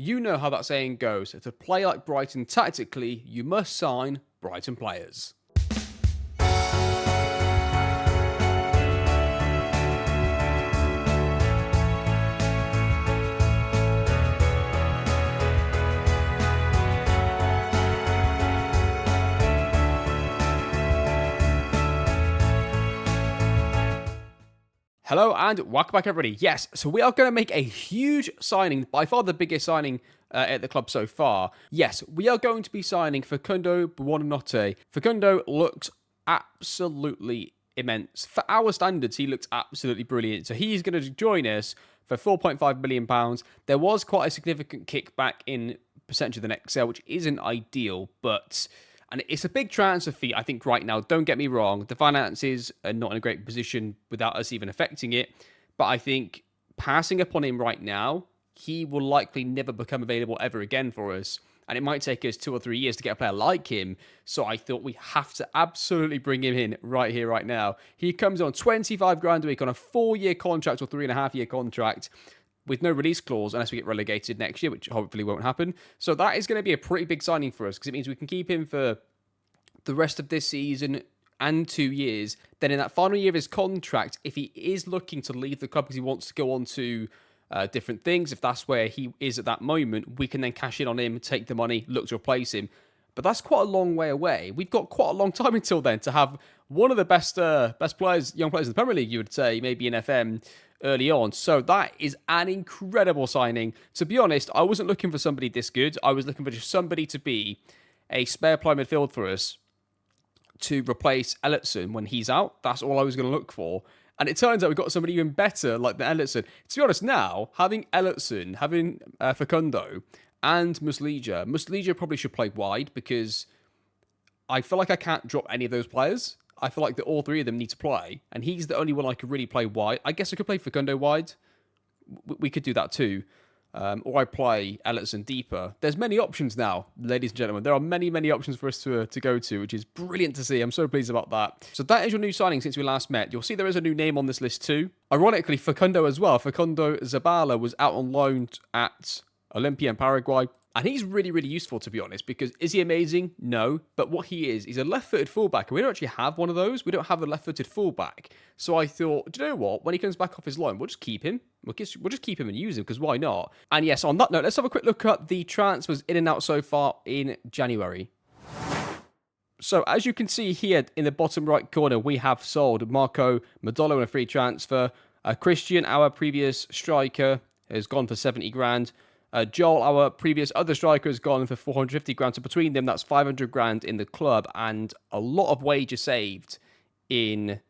you know how that saying goes. To play like Brighton tactically, you must sign Brighton players. Hello and welcome back, everybody. Yes, so we are going to make a huge signing, by far the biggest signing at the club so far. Yes, we are going to be signing Facundo Buonanotte. Facundo looks absolutely immense. For our standards, he looks absolutely brilliant. So he's going to join us for £4.5 million. There was quite a significant kickback in percentage of the next sale, which isn't ideal, but... And it's a big transfer fee, I think, right now. Don't get me wrong. The finances are not in a great position without us even affecting it. But I think passing upon him right now, he will likely never become available ever again for us. And it might take us 2 or 3 years to get a player like him. So I thought we have to absolutely bring him in right here, right now. He comes on 25 grand a week on a 4-year contract or 3.5-year contract, with no release clause unless we get relegated next year, which hopefully won't happen. So that is going to be a pretty big signing for us, because it means we can keep him for the rest of this season and 2 years. Then in that final year of his contract, if he is looking to leave the club because he wants to go on to different things, if that's where he is at that moment, we can then cash in on him, take the money, look to replace him. But that's quite a long way away. We've got quite a long time until then to have one of the best players, young players in the Premier League, you would say, maybe in FM, early on. So that is an incredible signing. To be honest, I wasn't looking for somebody this good. I was looking for just somebody to be a spare ply midfield for us to replace Ellison when he's out. That's all I was going to look for. And it turns out we've got somebody even better like the Ellison. To be honest, now, having Ellison, having Facundo, and Muslija probably should play wide, because I feel like I can't drop any of those players. I feel like that all three of them need to play, and he's the only one I could really play wide. I guess I could play Facundo wide. We could do that too. Or I play Ellison deeper. There's many options now, ladies and gentlemen. There are many, many options for us to go to, which is brilliant to see. I'm so pleased about that. So that is your new signing since we last met. You'll see there is a new name on this list too. Ironically, Facundo as well. Facundo Zabala was out on loan at Olimpia in Paraguay. And he's really, really useful, to be honest, because is he amazing? No. But what he is, he's a left-footed fullback. And we don't actually have one of those. We don't have a left-footed fullback. So I thought, do you know what? When he comes back off his loan, we'll just keep him. We'll just keep him and use him, because why not? And yes, on that note, let's have a quick look at the transfers in and out so far in January. So as you can see here in the bottom right corner, we have sold Marco Modolo in a free transfer. Christian, our previous striker, has gone for 70 grand. Joel, our previous other striker, has gone for 450 grand. So between them, that's 500 grand in the club, and a lot of wages saved in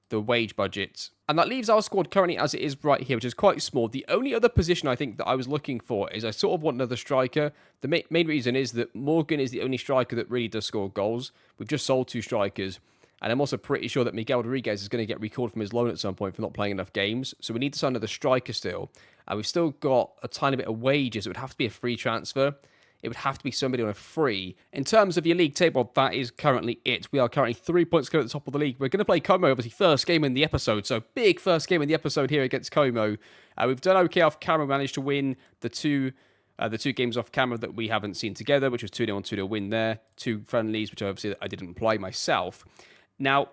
the wage budget. And that leaves our squad currently as it is right here, which is quite small. The only other position I think that I was looking for is I sort of want another striker. The main reason is that Morgan is the only striker that really does score goals. We've just sold 2 strikers. And I'm also pretty sure that Miguel Rodriguez is going to get recalled from his loan at some point for not playing enough games. So we need to sign another striker still. And we've still got a tiny bit of wages. It would have to be a free transfer. It would have to be somebody on a free. In terms of your league table, that is currently it. We are currently 3 points clear at the top of the league. We're going to play Como, obviously, first game in the episode. So big first game in the episode here against Como. We've done okay off camera. We managed to win the two games off camera that we haven't seen together, which was 2-0 and 2-0 win there. 2 friendlies, which obviously I didn't play myself. Now,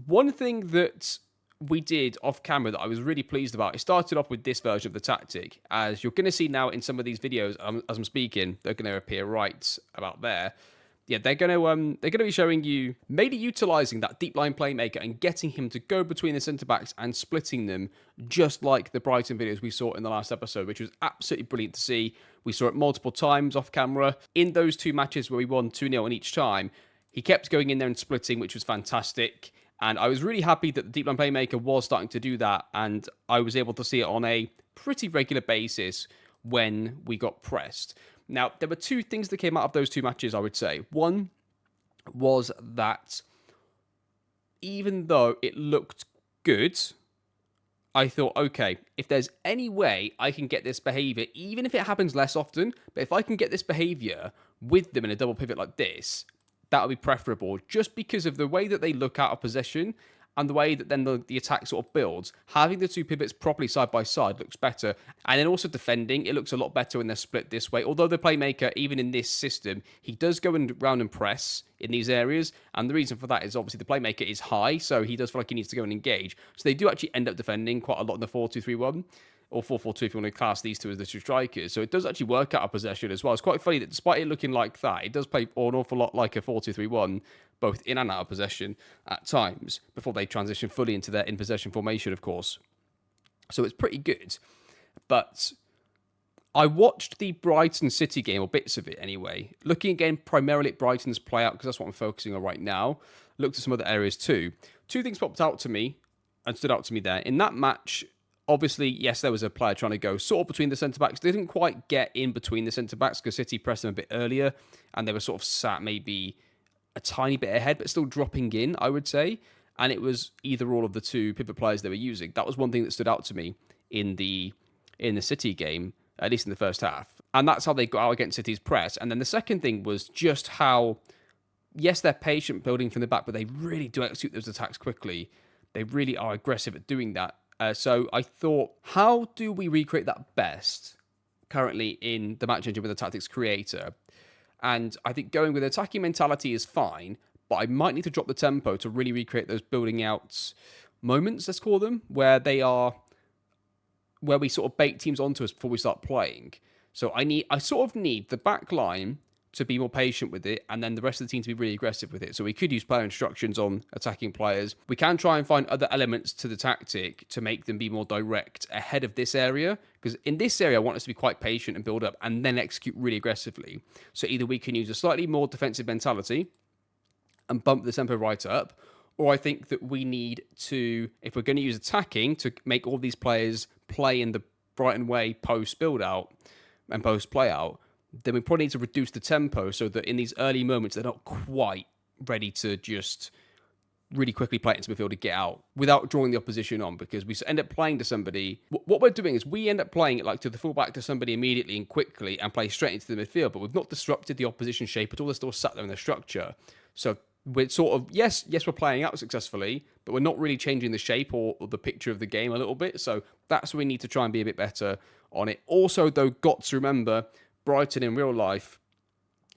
one thing that we did off camera that I was really pleased about, it started off with this version of the tactic. As you're going to see now in some of these videos, as I'm speaking, they're going to appear right about there. Yeah, they're going to be showing you mainly utilising that deep line playmaker and getting him to go between the centre-backs and splitting them, just like the Brighton videos we saw in the last episode, which was absolutely brilliant to see. We saw it multiple times off camera. In those 2 matches where we won 2-0 in each time, he kept going in there and splitting, which was fantastic. And I was really happy that the deep line playmaker was starting to do that. And I was able to see it on a pretty regular basis when we got pressed. Now, there were 2 things that came out of those 2 matches, I would say. One was that even though it looked good, I thought, okay, if there's any way I can get this behaviour, even if it happens less often, but if I can get this behaviour with them in a double pivot like this, that would be preferable, just because of the way that they look out of possession and the way that then the attack sort of builds, having the two pivots properly side by side looks better. And then also defending, it looks a lot better when they're split this way. Although the playmaker, even in this system, he does go round and press in these areas. And the reason for that is obviously the playmaker is high, so he does feel like he needs to go and engage. So they do actually end up defending quite a lot in the 4-2-3-1. Or 4-4-2 if you want to class these two as the two strikers. So it does actually work out a possession as well. It's quite funny that despite it looking like that, it does play an awful lot like a 4-2-3-1, both in and out of possession at times, before they transition fully into their in-possession formation, of course. So it's pretty good. But I watched the Brighton City game, or bits of it anyway, looking again primarily at Brighton's play out, because that's what I'm focusing on right now. Looked at some other areas too. Two things popped out to me and stood out to me there. In that match, obviously, yes, there was a player trying to go sort of between the centre-backs. They didn't quite get in between the centre-backs because City pressed them a bit earlier, and they were sort of sat maybe a tiny bit ahead, but still dropping in, I would say. And it was either or of the two pivot players they were using. That was one thing that stood out to me in the City game, at least in the first half. And that's how they got out against City's press. And then the second thing was just how, yes, they're patient building from the back, but they really do execute those attacks quickly. They really are aggressive at doing that. So I thought, how do we recreate that best currently in the match engine with the tactics creator? And I think going with attacking mentality is fine, but I might need to drop the tempo to really recreate those building out moments, let's call them, where we sort of bait teams onto us before we start playing. So I sort of need the back line to be more patient with it, and then the rest of the team to be really aggressive with it. So we could use player instructions on attacking players. We can try and find other elements to the tactic to make them be more direct ahead of this area, because in this area I want us to be quite patient and build up and then execute really aggressively. So either we can use a slightly more defensive mentality and bump the tempo right up, or I think that we need to, if we're going to use attacking, to make all these players play in the Brighton way post build out and post play out, then we probably need to reduce the tempo so that in these early moments, they're not quite ready to just really quickly play it into midfield to get out without drawing the opposition on, because we end up playing to somebody. What we're doing is we end up playing it like to the fullback to somebody immediately and quickly and play straight into the midfield, but we've not disrupted the opposition shape at all. They're still sat there in their structure. So we're sort of, yes, we're playing out successfully, but we're not really changing the shape or the picture of the game a little bit. So that's where we need to try and be a bit better on it. Also, though, got to remember, Brighton in real life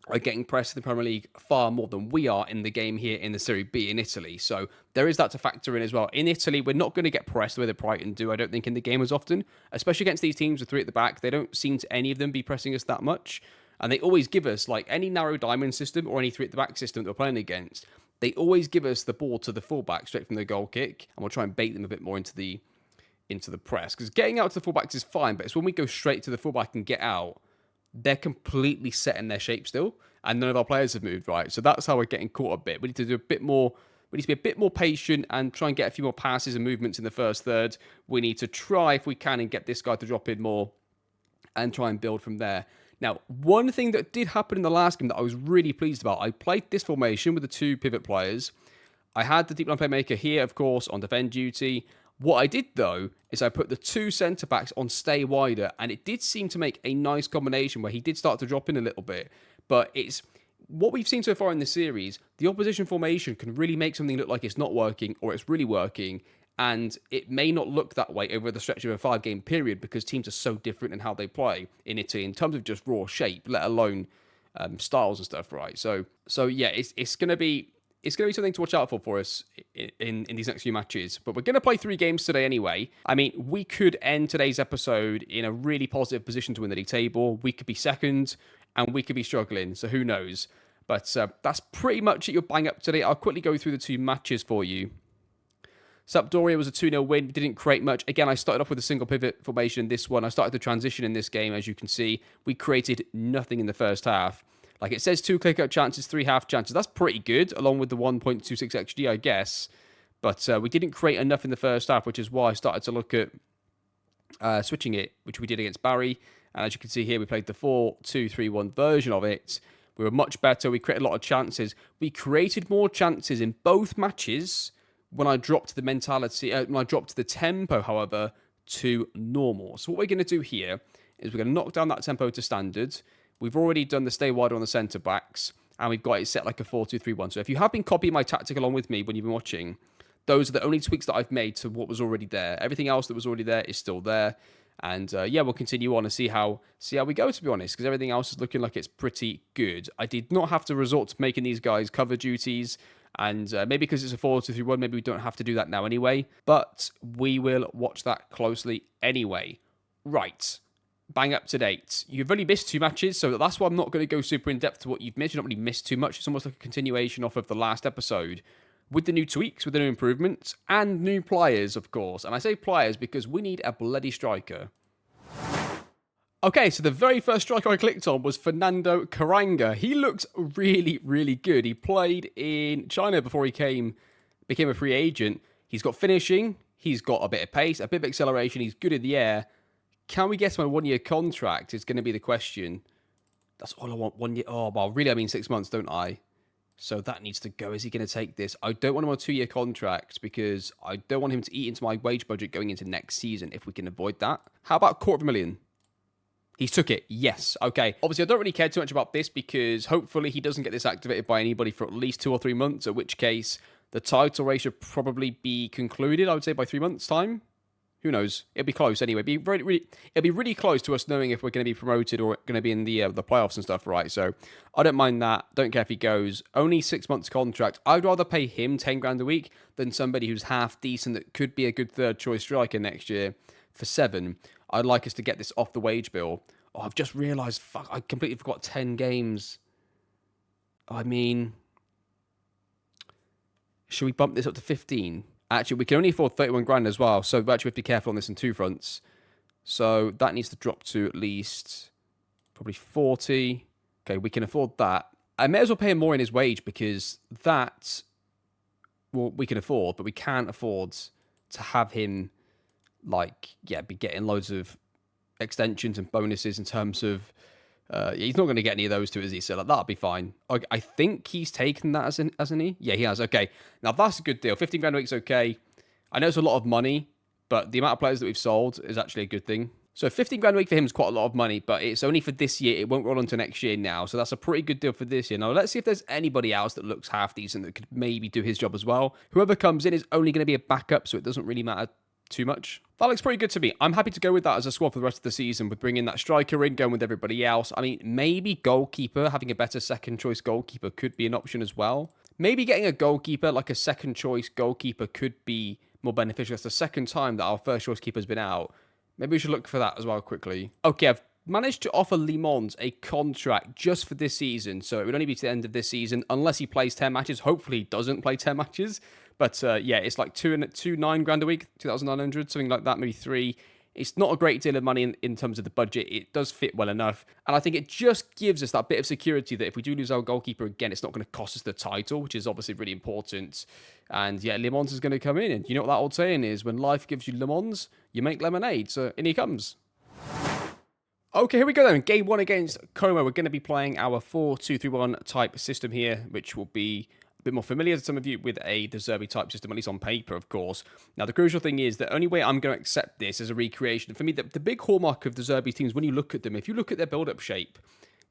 are getting pressed in the Premier League far more than we are in the game here in the Serie B in Italy. So there is that to factor in as well. In Italy, we're not going to get pressed the way that Brighton do, I don't think, in the game as often, especially against these teams with three at the back. They don't seem to, any of them, be pressing us that much. And they always give us, like any narrow diamond system or any three at the back system that we're playing against, they always give us the ball to the fullback straight from the goal kick, and we'll try and bait them a bit more into the press. Because getting out to the fullbacks is fine, but it's when we go straight to the fullback and get out, they're completely set in their shape still, and none of our players have moved right. So that's how we're getting caught a bit. We need to do a bit more. We need to be a bit more patient and try and get a few more passes and movements in the first third. We need to try, if we can, and get this guy to drop in more and try and build from there. Now, one thing that did happen in the last game that I was really pleased about, I played this formation with the two pivot players. I had the deep line playmaker here, of course, on defend duty. What I did, though, is I put the two centre-backs on stay wider, and it did seem to make a nice combination where he did start to drop in a little bit. But it's what we've seen so far in the series, the opposition formation can really make something look like it's not working or it's really working, and it may not look that way over the stretch of a 5-game period because teams are so different in how they play in Italy in terms of just raw shape, let alone styles and stuff, right? So yeah, it's going to be something to watch out for us in these next few matches. But we're going to play 3 games today anyway. I mean, we could end today's episode in a really positive position to win the league table. We could be second, and we could be struggling. So who knows? But that's pretty much it. You're bang up today. I'll quickly go through the 2 matches for you. Sampdoria was a 2-0 win. Didn't create much. Again, I started off with a single pivot formation in this one. I started the transition in this game, as you can see. We created nothing in the first half. Like it says, 2 click-out chances, 3 half chances. That's pretty good, along with the 1.26 XG, I guess. But we didn't create enough in the first half, which is why I started to look at switching it, which we did against Barry. And as you can see here, we played the 4-2-3-1 version of it. We were much better. We created a lot of chances. We created more chances in both matches when I dropped the mentality, when I dropped the tempo, however, to normal. So what we're going to do here is we're going to knock down that tempo to standard. We've already done the stay wider on the centre-backs, and we've got it set like a 4-2-3-1. So if you have been copying my tactic along with me when you've been watching, Those are the only tweaks that I've made to what was already there. Everything else that was already there is still there. And yeah, we'll continue on and see how we go, to be honest, because everything else is looking like it's pretty good. I did not have to resort to making these guys cover duties, and maybe because it's a 4-2-3-1, maybe we don't have to do that now anyway, but we will watch that closely anyway. Right. Bang up to date. You've only missed 2 matches, so that's why I'm not going to go super in-depth to what you've missed. You've not really missed too much. It's almost like a continuation off of the last episode, with the new tweaks, with the new improvements, and new players, of course. And I say players because we need a bloody striker. Okay, so the very first striker I clicked on was Fernando Carranga. He looks really, really good. He played in China before he became a free agent. He's got finishing. He's got a bit of pace, a bit of acceleration. He's good in the air. Can we get him on a 1-year contract is going to be the question. That's all I want, 1 year. Oh, well, really, I mean 6 months, don't I? So that needs to go. Is he going to take this? I don't want him on a 2-year contract because I don't want him to eat into my wage budget going into next season if we can avoid that. How about $250,000? He's took it. Yes. Okay. Obviously, I don't really care too much about this because hopefully he doesn't get this activated by anybody for at least 2 or 3 months, at which case the title race should probably be concluded, I would say, by 3 months' time. Who knows? It'll be close anyway. It'll be really close to us knowing if we're going to be promoted or going to be in the playoffs and stuff, right? So I don't mind that. Don't care if he goes. Only 6 months contract. I'd rather pay him 10 grand a week than somebody who's half decent that could be a good third choice striker next year for 7. I'd like us to get this off the wage bill. Oh, I've just realised, fuck, I completely forgot 10 games. I mean, should we bump this up to 15? Actually, we can only afford 31 grand as well, so we actually have to be careful on this in 2 fronts. So that needs to drop to at least probably 40. Okay, we can afford that. I may as well pay him more in his wage because that, well, we can afford, but we can't afford to have him, like, yeah, be getting loads of extensions and bonuses in terms of, he's not going to get any of those too, is he? So like, that'll be fine. I think he's taken that hasn't he? Yeah, he has. Okay, now that's a good deal. 15 grand a week's okay. I know it's a lot of money, but the amount of players that we've sold is actually a good thing. So 15 grand a week for him is quite a lot of money, but it's only for this year. It won't roll on to next year now. So that's a pretty good deal for this year. Now, let's see if there's anybody else that looks half decent that could maybe do his job as well. Whoever comes in is only going to be a backup, so it doesn't really matter too much. That looks pretty good to me. I'm happy to go with that as a squad for the rest of the season with bringing that striker in, going with everybody else. I mean, maybe goalkeeper, having a better second choice goalkeeper could be an option as well. Maybe getting a goalkeeper, like a second choice goalkeeper, could be more beneficial. It's the second time that our first choice keeper's been out. Maybe we should look for that as well quickly. Okay, I've managed to offer Le Mans a contract just for this season, so it would only be to the end of this season unless he plays 10 matches. Hopefully he doesn't play 10 matches. But yeah, it's like 9 grand a week, 2,900, something like that, maybe 3. It's not a great deal of money in terms of the budget. It does fit well enough. And I think it just gives us that bit of security that if we do lose our goalkeeper again, it's not going to cost us the title, which is obviously really important. And yeah, Le Mans is going to come in. And you know what that old saying is? When life gives you Le Mans, you make lemonade. So in he comes. Okay, here we go then. Game 1 against Como. We're going to be playing our 4-2-3-1 type system here, which will be bit more familiar to some of you with a De Zerbi type system, at least on paper, of course. Now, the crucial thing is the only way I'm going to accept this as a recreation, for me, the big hallmark of De Zerbi's teams, when you look at them, if you look at their build-up shape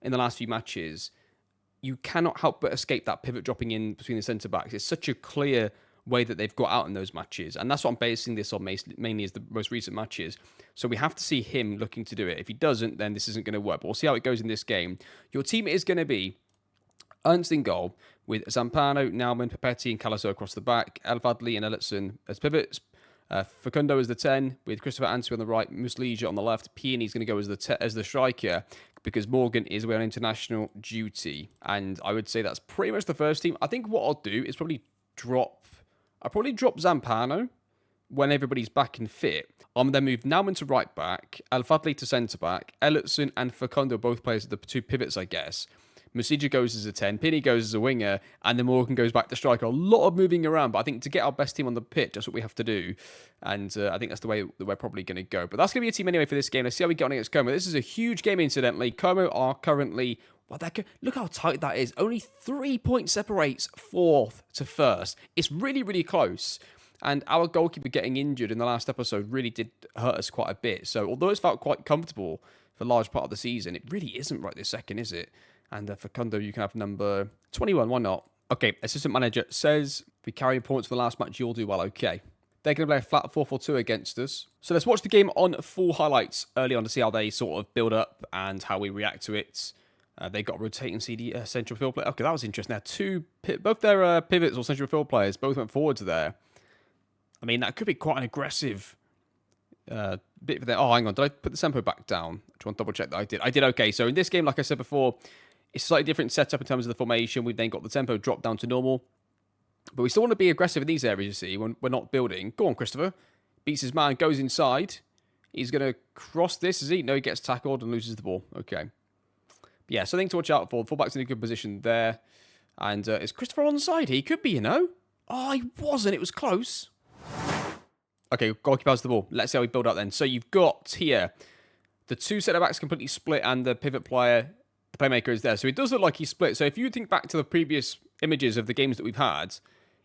in the last few matches, you cannot help but escape that pivot dropping in between the centre-backs. It's such a clear way that they've got out in those matches, and that's what I'm basing this on mainly as the most recent matches. So we have to see him looking to do it. If he doesn't, then this isn't going to work. But we'll see how it goes in this game. Your team is going to be Ernst in goal, with Zampano, Naumann, Papetti, and Calaso across the back, El Fadli and Ellison as pivots, Facundo as the 10, with Christopher Anstey on the right, Muslija on the left. Peony's going to go as the striker, because Morgan is away on international duty. And I would say that's pretty much the first team. I think what I'll do is probably drop Zampano when everybody's back and fit. I'll then move Naumann to right back, El Fadli to centre back, Ellison and Facundo both players as the 2 pivots, I guess. Musija goes as a 10, Penny goes as a winger, and then Morgan goes back to striker. A lot of moving around, but I think to get our best team on the pitch, that's what we have to do. And I think that's the way that we're probably going to go. But that's going to be a team anyway for this game. Let's see how we get on against Como. This is a huge game, incidentally. Como are currently... look how tight that is. Only 3 points separates 4th to 1st. It's really, really close. And our goalkeeper getting injured in the last episode really did hurt us quite a bit. So although it's felt quite comfortable for a large part of the season, it really isn't right this second, is it? And Facundo, you can have number 21. Why not? Okay, assistant manager says If we carry points for the last match, you'll do well. Okay. They're going to play a flat 4-4-2 against us. So let's watch the game on full highlights early on to see how they sort of build up and how we react to it. They got a rotating central field player. Okay, that was interesting. Both their pivots or central field players both went forwards there. I mean, that could be quite an aggressive bit for them. Oh, hang on. Did I put the tempo back down? I just want to double check that I did. I did okay. So in this game, like I said before, it's a slightly different setup in terms of the formation. We've then got the tempo dropped down to normal. But we still want to be aggressive in these areas, you see, when we're not building. Go on, Christopher. Beats his man, goes inside. He's going to cross this, is he? No, he gets tackled and loses the ball. Okay. But yeah, something to watch out for. Fullback's in a good position there. And is Christopher onside? He could be, you know. Oh, he wasn't. It was close. Okay, goalkeeper has the ball. Let's see how we build up then. So you've got here the two centre-backs completely split and the pivot player, the playmaker, is there. So it does look like he's split. So if you think back to the previous images of the games that we've had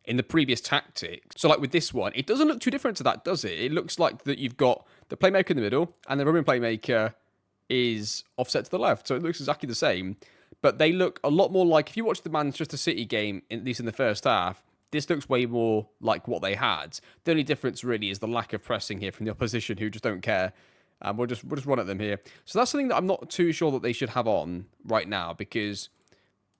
in the previous tactics, so like with this one, it doesn't look too different to that, does it? It looks like that you've got the playmaker in the middle and the Roman playmaker is offset to the left. So it looks exactly the same. But they look a lot more like, if you watch the Manchester City game, at least in the first half, this looks way more like what they had. The only difference really is the lack of pressing here from the opposition who just don't care. We'll just run at them here. So that's something that I'm not too sure that they should have on right now because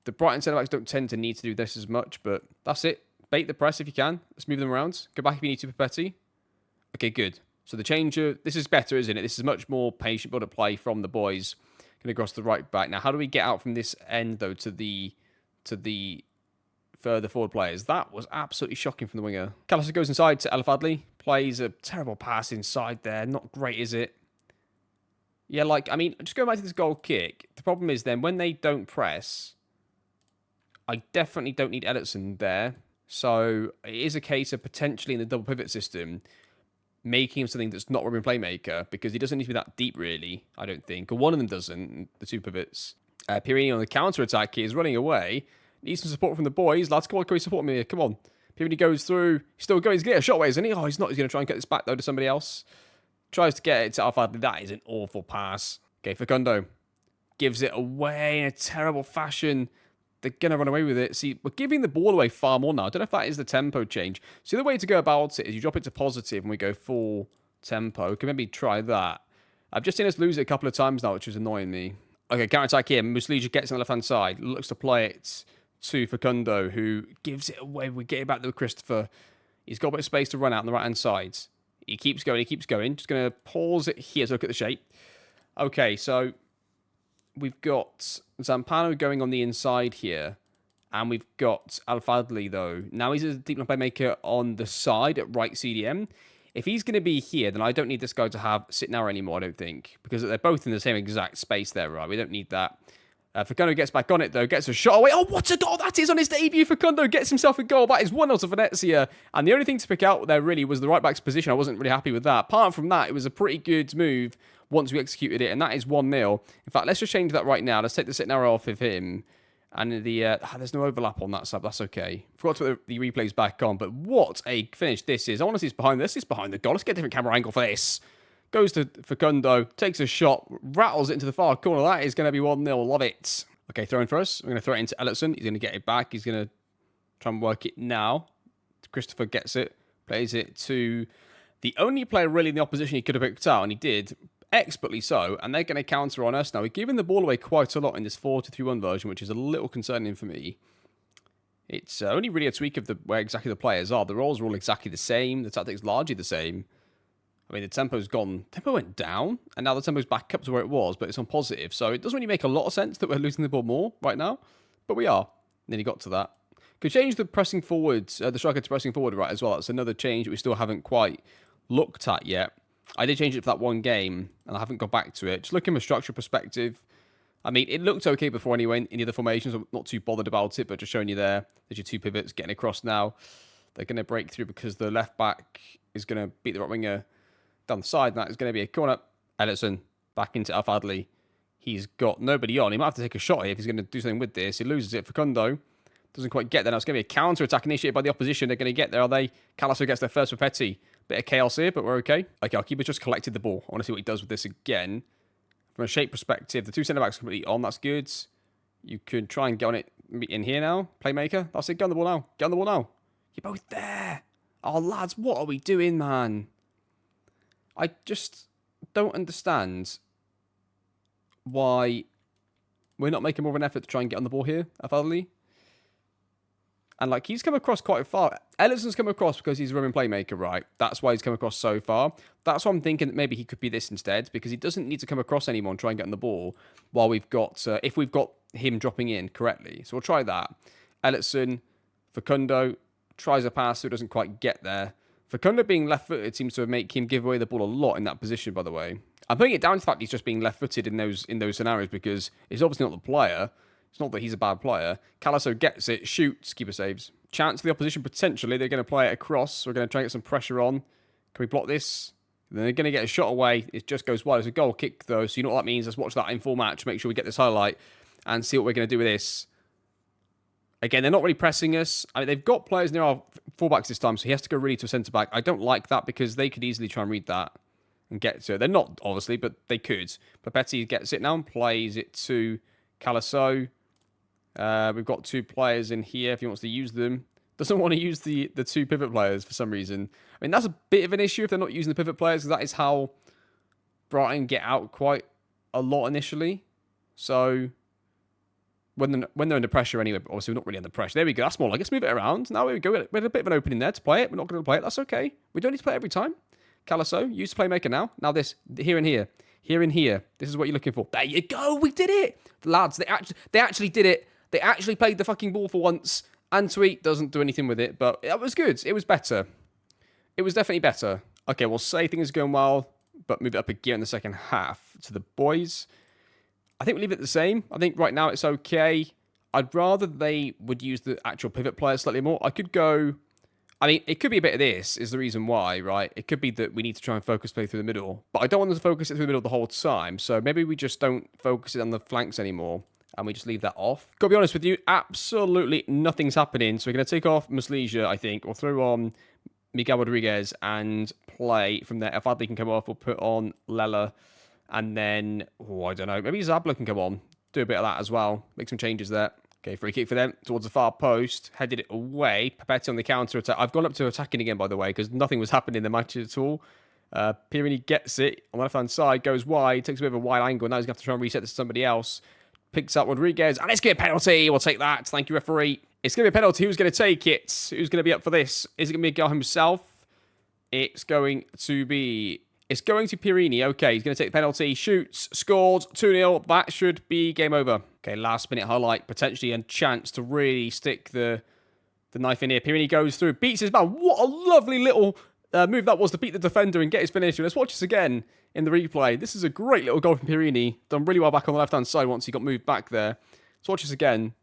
the Brighton centre-backs don't tend to need to do this as much, but that's it. Bait the press if you can. Let's move them around. Go back if you need to, Papetti. Okay, good. So the changer, this is better, isn't it? This is much more patient build-up play from the boys. Going to cross the right back. Now, how do we get out from this end, though, to the further forward players? That was absolutely shocking from the winger. Callister goes inside to Al-Fadli. Plays a terrible pass inside there. Not great, is it? Yeah, like, I mean, just going back to this goal kick, the problem is then when they don't press, I definitely don't need Ederson there. So it is a case of potentially in the double pivot system, making him something that's not Robin playmaker, because he doesn't need to be that deep, really, I don't think. Or one of them doesn't, the two pivots. Pirini on the counter-attack here is running away. Needs some support from the boys. Lads, come on, can we support me here? Come on. Pirini goes through. He's still going. He's going to get a shot away, isn't he? Oh, he's not. He's going to try and get this back, though, to somebody else. Tries to get it to Al-Fadli. That is an awful pass. Okay, Facundo gives it away in a terrible fashion. They're going to run away with it. See, we're giving the ball away far more now. I don't know if that is the tempo change. So the way to go about it is you drop it to positive and we go full tempo. We can maybe try that. I've just seen us lose it a couple of times now, which is annoying me. Okay, counter-attack here. Muslija gets on the left-hand side. Looks to play it to Facundo, who gives it away. We get it back to Christopher. He's got a bit of space to run out on the right-hand side. He keeps going. He keeps going. Just going to pause it here to look at the shape. Okay, so we've got Zampano going on the inside here. And we've got Al-Fadli, though. Now he's a deep line playmaker on the side at right CDM. If he's going to be here, then I don't need this guy to have sit now anymore, I don't think. Because they're both in the same exact space there, right? We don't need that. Facundo gets back on it, though. Gets a shot away. Oh, what a goal that is on his debut. Facundo gets himself a goal. That is 1-0 to Venezia. And the only thing to pick out there, really, was the right-back's position. I wasn't really happy with that. Apart from that, it was a pretty good move once we executed it. And that is 1-0. In fact, let's just change that right now. Let's take the sit now off of him. And there's no overlap on that sub. That's okay. Forgot to put the replays back on. But what a finish this is. I want to see it's behind this. It's behind the goal. Let's get a different camera angle for this. Goes to Facundo. Takes a shot. Rattles it into the far corner. That is going to be 1-0. Love it. Okay, throw in for us. We're going to throw it into Ellison. He's going to get it back. He's going to try and work it now. Christopher gets it. Plays it to the only player really in the opposition he could have picked out. And he did. Expertly so. And they're going to counter on us now. We're giving the ball away quite a lot in this 4-2-3-1 version, which is a little concerning for me. It's only really a tweak of where exactly the players are. The roles are all exactly the same. The tactics largely the same. I mean, the tempo's gone. Tempo went down, and now the tempo's back up to where it was, but it's on positive. So it doesn't really make a lot of sense that we're losing the ball more right now, but we are. Nearly got to that. Could change the pressing forwards, the striker to pressing forward right as well. That's another change that we still haven't quite looked at yet. I did change it for that one game, and I haven't gone back to it. Just looking from a structure perspective, I mean, it looked okay before anyway in the other formations. I'm not too bothered about it, but just showing you there. There's your two pivots getting across now. They're going to break through because the left back is going to beat the right winger down the side, and that is going to be a corner. Ellison back into Al-Fadli. He's got nobody on. He might have to take a shot here if he's going to do something with this. He loses it. Facundo doesn't quite get there. Now it's going to be a counter-attack initiated by the opposition. They're going to get there, are they? Callister gets their first for Petty. Bit of chaos here, but we're okay. Okay, our keeper just collected the ball. I want to see what he does with this again. From a shape perspective, the two centre-backs are completely on. That's good. You could try and get on it in here now. Playmaker. That's it. Get on the ball now. Get on the ball now. You're both there. Oh, lads, what are we doing, man? I just don't understand why we're not making more of an effort to try and get on the ball here, Afadli. And, like, he's come across quite far. Ellison's come across because he's a Roman playmaker, right? That's why he's come across so far. That's why I'm thinking that maybe he could be this instead, because he doesn't need to come across anyone and try and get on the ball while we've got, if we've got him dropping in correctly. So we'll try that. Ellison, Facundo, tries a pass, so it doesn't quite get there. Facundo being left-footed seems to make him give away the ball a lot in that position, by the way. I'm putting it down to the fact he's just being left-footed in those scenarios because he's obviously not the player. It's not that he's a bad player. Calaso gets it, shoots, keeper saves. Chance for the opposition, potentially. They're going to play it across. We're going to try and get some pressure on. Can we block this? Then they're going to get a shot away. It just goes wide. It's a goal kick, though, so you know what that means. Let's watch that in full match. Make sure we get this highlight and see what we're going to do with this. Again, they're not really pressing us. I mean, they've got players near our fullbacks this time, so he has to go really to a centre-back. I don't like that because they could easily try and read that and get to it. They're not, obviously, but they could. Papetti gets it now and plays it to Calaso. We've got two players in here if he wants to use them. Doesn't want to use the two pivot players for some reason. I mean, that's a bit of an issue if they're not using the pivot players, because that is how Brighton get out quite a lot initially. So when they're under pressure anyway, but obviously we're not really under pressure. There we go. That's more like, let's move it around. Now we go. We had a bit of an opening there to play it. We're not going to play it. That's okay. We don't need to play it every time. Calaso, use playmaker now. Now this, here and here. Here and here. This is what you're looking for. There you go. We did it. The lads, they actually did it. They actually played the fucking ball for once. And Tweet doesn't do anything with it, but it was good. It was better. It was definitely better. Okay, we'll say things are going well, but move it up a gear in the second half to the boys. I think we leave it the same. I think right now it's okay. I'd rather they would use the actual pivot players slightly more. I could go... I mean, it could be a bit of this is the reason why, right? It could be that we need to try and focus play through the middle, but I don't want them to focus it through the middle the whole time, so maybe we just don't focus it on the flanks anymore. And we just leave that off. Gotta be honest with you, absolutely nothing's happening. So we're going to take off Muslesia, I think. We'll throw on Miguel Rodriguez and play from there. If Adley can come off, we'll put on Lela. And then, I don't know, maybe Zabla can come on. Do a bit of that as well. Make some changes there. Okay, free kick for them towards the far post. Headed it away. Papetti on the counter-attack. I've gone up to attacking again, by the way, because nothing was happening in the match at all. Pirini gets it on the left-hand side, goes wide, takes a bit of a wide angle. Now he's going to have to try and reset this to somebody else. Picks up Rodriguez, and it's going to be a penalty. We'll take that. Thank you, referee. It's going to be a penalty. Who's going to take it? Who's going to be up for this? Is it going to be Miguel himself? It's going to be Pirini. Okay, he's going to take the penalty. Shoots, scores, 2-0. That should be game over. Okay, last minute highlight. Potentially a chance to really stick the knife in here. Pirini goes through, beats his man. What a lovely little move that was to beat the defender and get his finish. Let's watch this again in the replay. This is a great little goal from Pirini. Done really well back on the left-hand side once he got moved back there. Let's watch this again.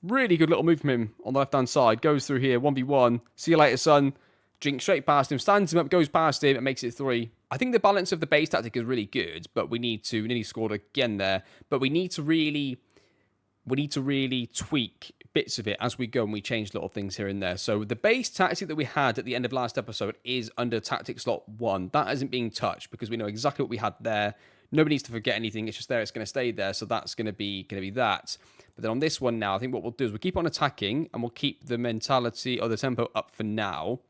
Really good little move from him on the left-hand side. Goes through here, 1v1. See you later, son. Jinks straight past him, stands him up, goes past him, and makes it 3. I think the balance of the base tactic is really good, but we nearly scored again there. But we need to really tweak bits of it as we go, and we change little things here and there. So the base tactic that we had at the end of last episode is under tactic slot 1. That isn't being touched because we know exactly what we had there. Nobody needs to forget anything. It's just there. It's going to stay there. So that's going to be that. But then on this one now, I think what we'll do is we'll keep on attacking and we'll keep the mentality or the tempo up for now,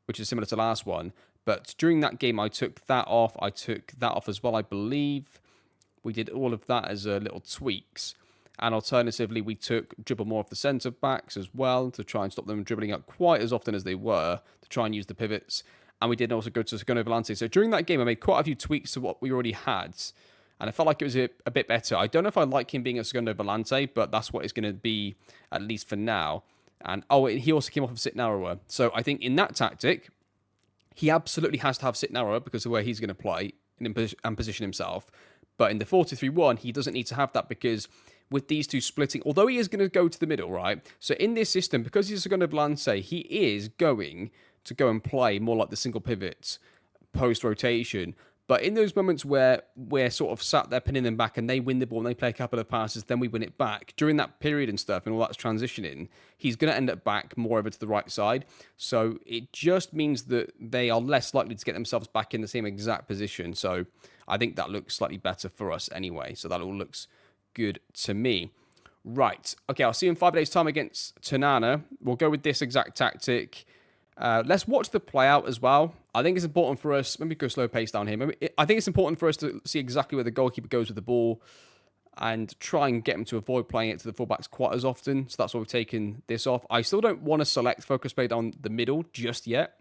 which is similar to last one. But during that game, I took that off. I took that off as well, I believe. We did all of that as little tweaks. And alternatively, we took dribble more of the centre-backs as well to try and stop them dribbling up quite as often as they were, to try and use the pivots. And we did also go to Segundo Volante. So during that game, I made quite a few tweaks to what we already had. And I felt like it was a bit better. I don't know if I like him being a Segundo Volante, but that's what it's going to be, at least for now. And, he also came off of sit narrower. So I think in that tactic, he absolutely has to have sit narrower because of where he's going to play and position himself. But in the 4-2-3-1, he doesn't need to have that because with these two splitting, although he is going to go to the middle, right? So in this system, because he's going to Blance, he is going to go and play more like the single pivots post-rotation. But in those moments where we're sort of sat there pinning them back and they win the ball and they play a couple of passes, then we win it back. During that period and stuff and all that's transitioning, he's going to end up back more over to the right side. So it just means that they are less likely to get themselves back in the same exact position. So I think that looks slightly better for us anyway. So that all looks good to me. Right. Okay, I'll see you in 5 days' time against Tanana. We'll go with this exact tactic. Let's watch the play out as well. I think it's important for us. Maybe go slow pace down here. I think it's important for us to see exactly where the goalkeeper goes with the ball and try and get him to avoid playing it to the fullbacks quite as often. So that's why we've taken this off. I still don't want to select focus play down the middle just yet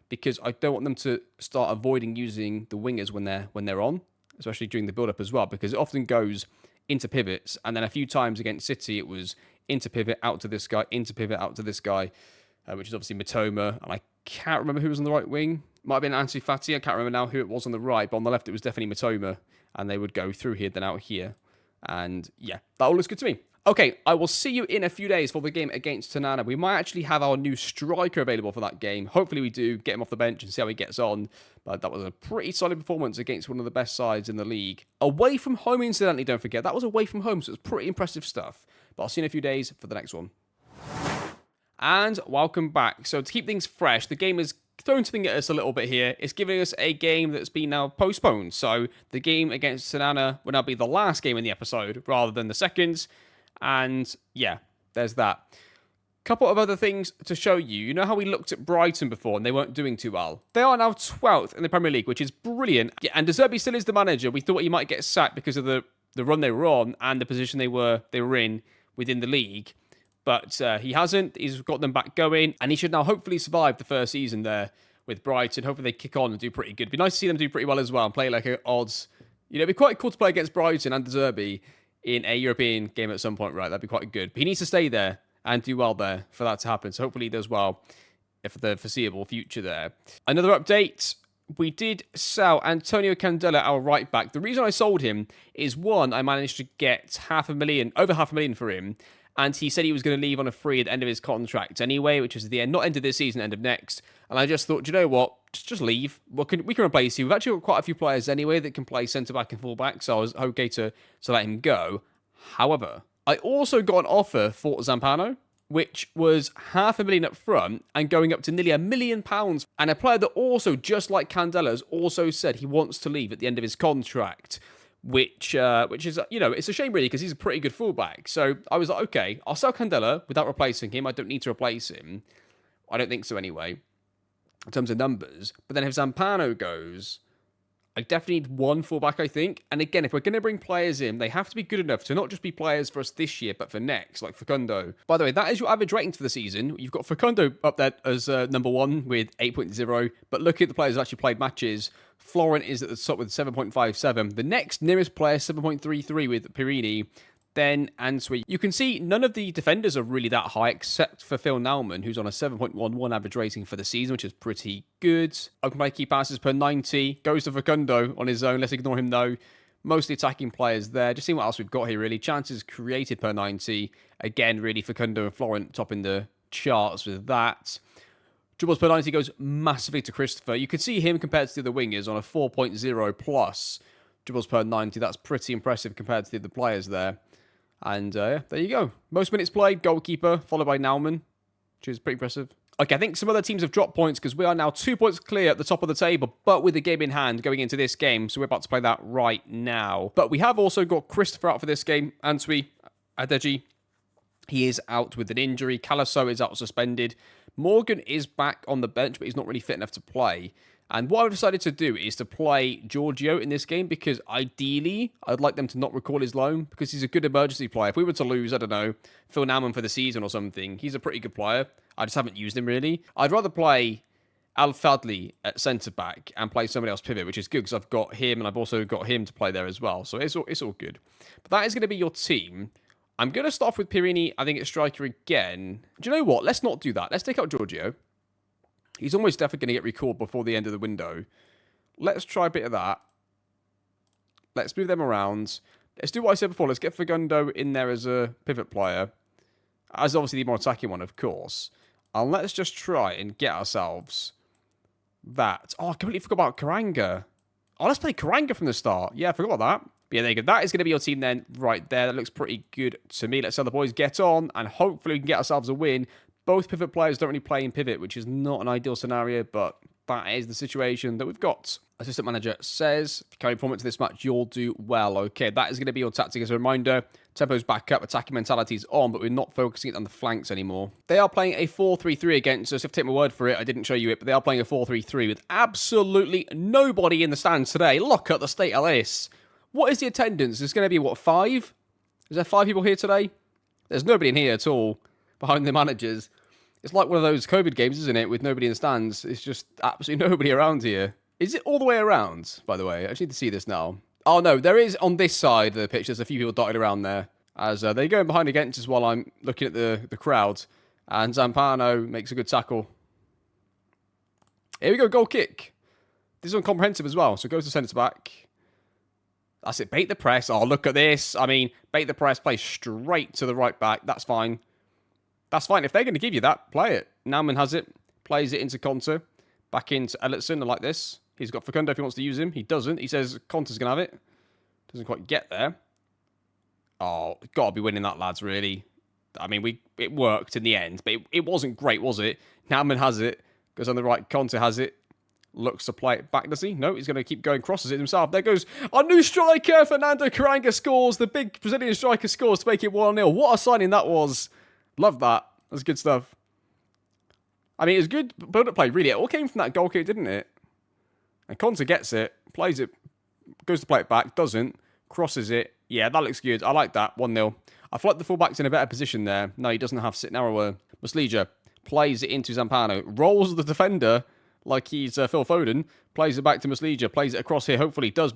because I don't want them to start avoiding using the wingers when they're on, especially during the build-up as well, because it often goes into pivots, and then a few times against City, it was into pivot, out to this guy, into pivot, out to this guy, which is obviously Matoma, and I can't remember who was on the right wing. Might have been Ansu Fati, I can't remember now who it was on the right, but on the left it was definitely Matoma, and they would go through here, then out here, and yeah, that all looks good to me. Okay, I will see you in a few days for the game against Tanana. We might actually have our new striker available for that game. Hopefully we do, get him off the bench and see how he gets on. But that was a pretty solid performance against one of the best sides in the league. Away from home, incidentally, don't forget. That was away from home, so it was pretty impressive stuff. But I'll see you in a few days for the next one. And welcome back. So to keep things fresh, the game is throwing something at us a little bit here. It's giving us a game that's been now postponed. So the game against Tanana will now be the last game in the episode rather than the second. And yeah, there's that. Couple of other things to show you. You know how we looked at Brighton before and they weren't doing too well? They are now 12th in the Premier League, which is brilliant. Yeah, and De Zerbi still is the manager. We thought he might get sacked because of the run they were on and the position they were in within the league. But he hasn't. He's got them back going. And he should now hopefully survive the first season there with Brighton. Hopefully they kick on and do pretty good. It'd be nice to see them do pretty well as well and play like an odds. You know, it'd be quite cool to play against Brighton and De Zerbi in a European game at some point, right? That'd be quite good. But he needs to stay there and do well there for that to happen. So hopefully he does well for the foreseeable future there. Another update. We did sell Antonio Candela, our right back. The reason I sold him is, one, I managed to get over $500,000 for him. And he said he was going to leave on a free at the end of his contract anyway, which is the end, not end of this season, end of next. And I just thought, do you know what? Just leave. We can replace you. We've actually got quite a few players anyway that can play centre-back and full-back, so I was okay to let him go. However, I also got an offer for Zampano, which was $500,000 up front and going up to nearly £1 million. And a player that also, just like Candela's, also said he wants to leave at the end of his contract. Which is, you know, it's a shame really because he's a pretty good fullback. So I was like, okay, I'll sell Candela without replacing him. I don't need to replace him. I don't think so anyway, in terms of numbers. But then if Zampano goes, I definitely need one fullback, I think. And again, if we're going to bring players in, they have to be good enough to not just be players for us this year, but for next, like Facundo. By the way, that is your average ratings for the season. You've got Facundo up there as number 1 with 8.0. But look at the players who actually played matches. Florent is at the top with 7.57. The next nearest player, 7.33 with Pirini. Then Ansui. You can see none of the defenders are really that high except for Phil Nauman, who's on a 7.11 average rating for the season, which is pretty good. Open play key passes per 90. Goes to Facundo on his own. Let's ignore him though. Mostly attacking players there. Just seeing what else we've got here really. Chances created per 90. Again, really Facundo and Florent topping the charts with that. Dribbles per 90 goes massively to Christopher. You can see him compared to the other wingers on a 4.0 plus dribbles per 90. That's pretty impressive compared to the other players there. And there you go. Most minutes played, goalkeeper, followed by Nauman, which is pretty impressive. Okay, I think some other teams have dropped points because we are now 2 points clear at the top of the table, but with the game in hand going into this game. So we're about to play that right now. But we have also got Christopher out for this game. Ansui Adeji, he is out with an injury. Calasso is out suspended. Morgan is back on the bench, but he's not really fit enough to play. And what I've decided to do is to play Giorgio in this game because ideally, I'd like them to not recall his loan because he's a good emergency player. If we were to lose, I don't know, Phil Nauman for the season or something, he's a pretty good player. I just haven't used him really. I'd rather play Al Fadli at centre-back and play somebody else pivot, which is good because I've got him and I've also got him to play there as well. So it's all good. But that is going to be your team. I'm going to start off with Pirini. I think it's striker again. Do you know what? Let's not do that. Let's take out Giorgio. He's almost definitely going to get recalled before the end of the window. Let's try a bit of that. Let's move them around. Let's do what I said before. Let's get Fagundo in there as a pivot player. As obviously the more attacking one, of course. And let's just try and get ourselves that. Oh, I completely forgot about Karanga. Oh, let's play Karanga from the start. Yeah, I forgot about that. But yeah, there you go. That is going to be your team then right there. That looks pretty good to me. Let's have the boys get on. And hopefully we can get ourselves a win. Both pivot players don't really play in pivot, which is not an ideal scenario, but that is the situation that we've got. Assistant manager says, if you carry forward to this match, you'll do well. Okay, that is going to be your tactic as a reminder. Tempo's back up, attacking mentality's on, but we're not focusing on the flanks anymore. They are playing a 4-3-3 against us. If you take my word for it, I didn't show you it, but they are playing a 4-3-3 with absolutely nobody in the stands today. Look at the state of this. What is the attendance? It's going to be, what, 5? Is there 5 people here today? There's nobody in here at all behind the managers. It's like one of those COVID games, isn't it, with nobody in the stands. It's just absolutely nobody around here. Is it all the way around, by the way? I just need to see this now. Oh, no, there is on this side of the pitch. There's a few people dotted around there. As they're going behind against us while I'm looking at the crowd. And Zampano makes a good tackle. Here we go, goal kick. This is uncomprehensive as well. So it goes to centre-back. That's it, bait the press. Oh, look at this. I mean, bait the press, play straight to the right back. That's fine. That's fine. If they're going to give you that, play it. Nauman has it. Plays it into Conte. Back into Ellison. I like this. He's got Facundo if he wants to use him. He doesn't. He says Conte's going to have it. Doesn't quite get there. Oh, got to be winning that, lads, really. I mean, it worked in the end, but it wasn't great, was it? Nauman has it. Goes on the right. Conte has it. Looks to play it back, does he? No, he's going to keep going, crosses it himself. There goes our new striker, Fernando Caranga scores. The big Brazilian striker scores to make it 1-0. What a signing that was. Love that. That's good stuff. I mean, it was good build-up play, really. It all came from that goal kick, didn't it? And Conte gets it, plays it, goes to play it back, doesn't, crosses it. Yeah, that looks good. I like that. 1-0. I feel like the fullback's in a better position there. No, he doesn't have to sit narrower. Muslija plays it into Zampano, rolls the defender like he's Phil Foden, plays it back to Muslija, plays it across here, hopefully does.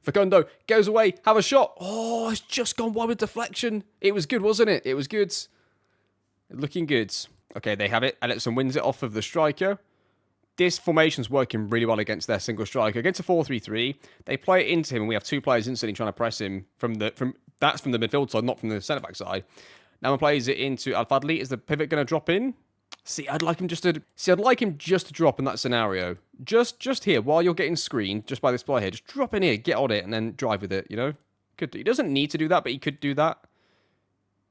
Facundo goes away, have a shot. Oh, it's just gone wide with deflection. It was good, wasn't it? It was good. Looking good. Okay, they have it. Ellison wins it off of the striker. This formation's working really well against their single striker. Against a 4-3-3, they play it into him, and we have 2 players instantly trying to press him that's from the midfield side, not from the centre-back side. Now he plays it into Al-Fadli. Is the pivot going to drop in? I'd like him just to drop in that scenario. Just here, while you're getting screened, just by this player here, just drop in here, get on it, and then drive with it, you know? He doesn't need to do that, but he could do that.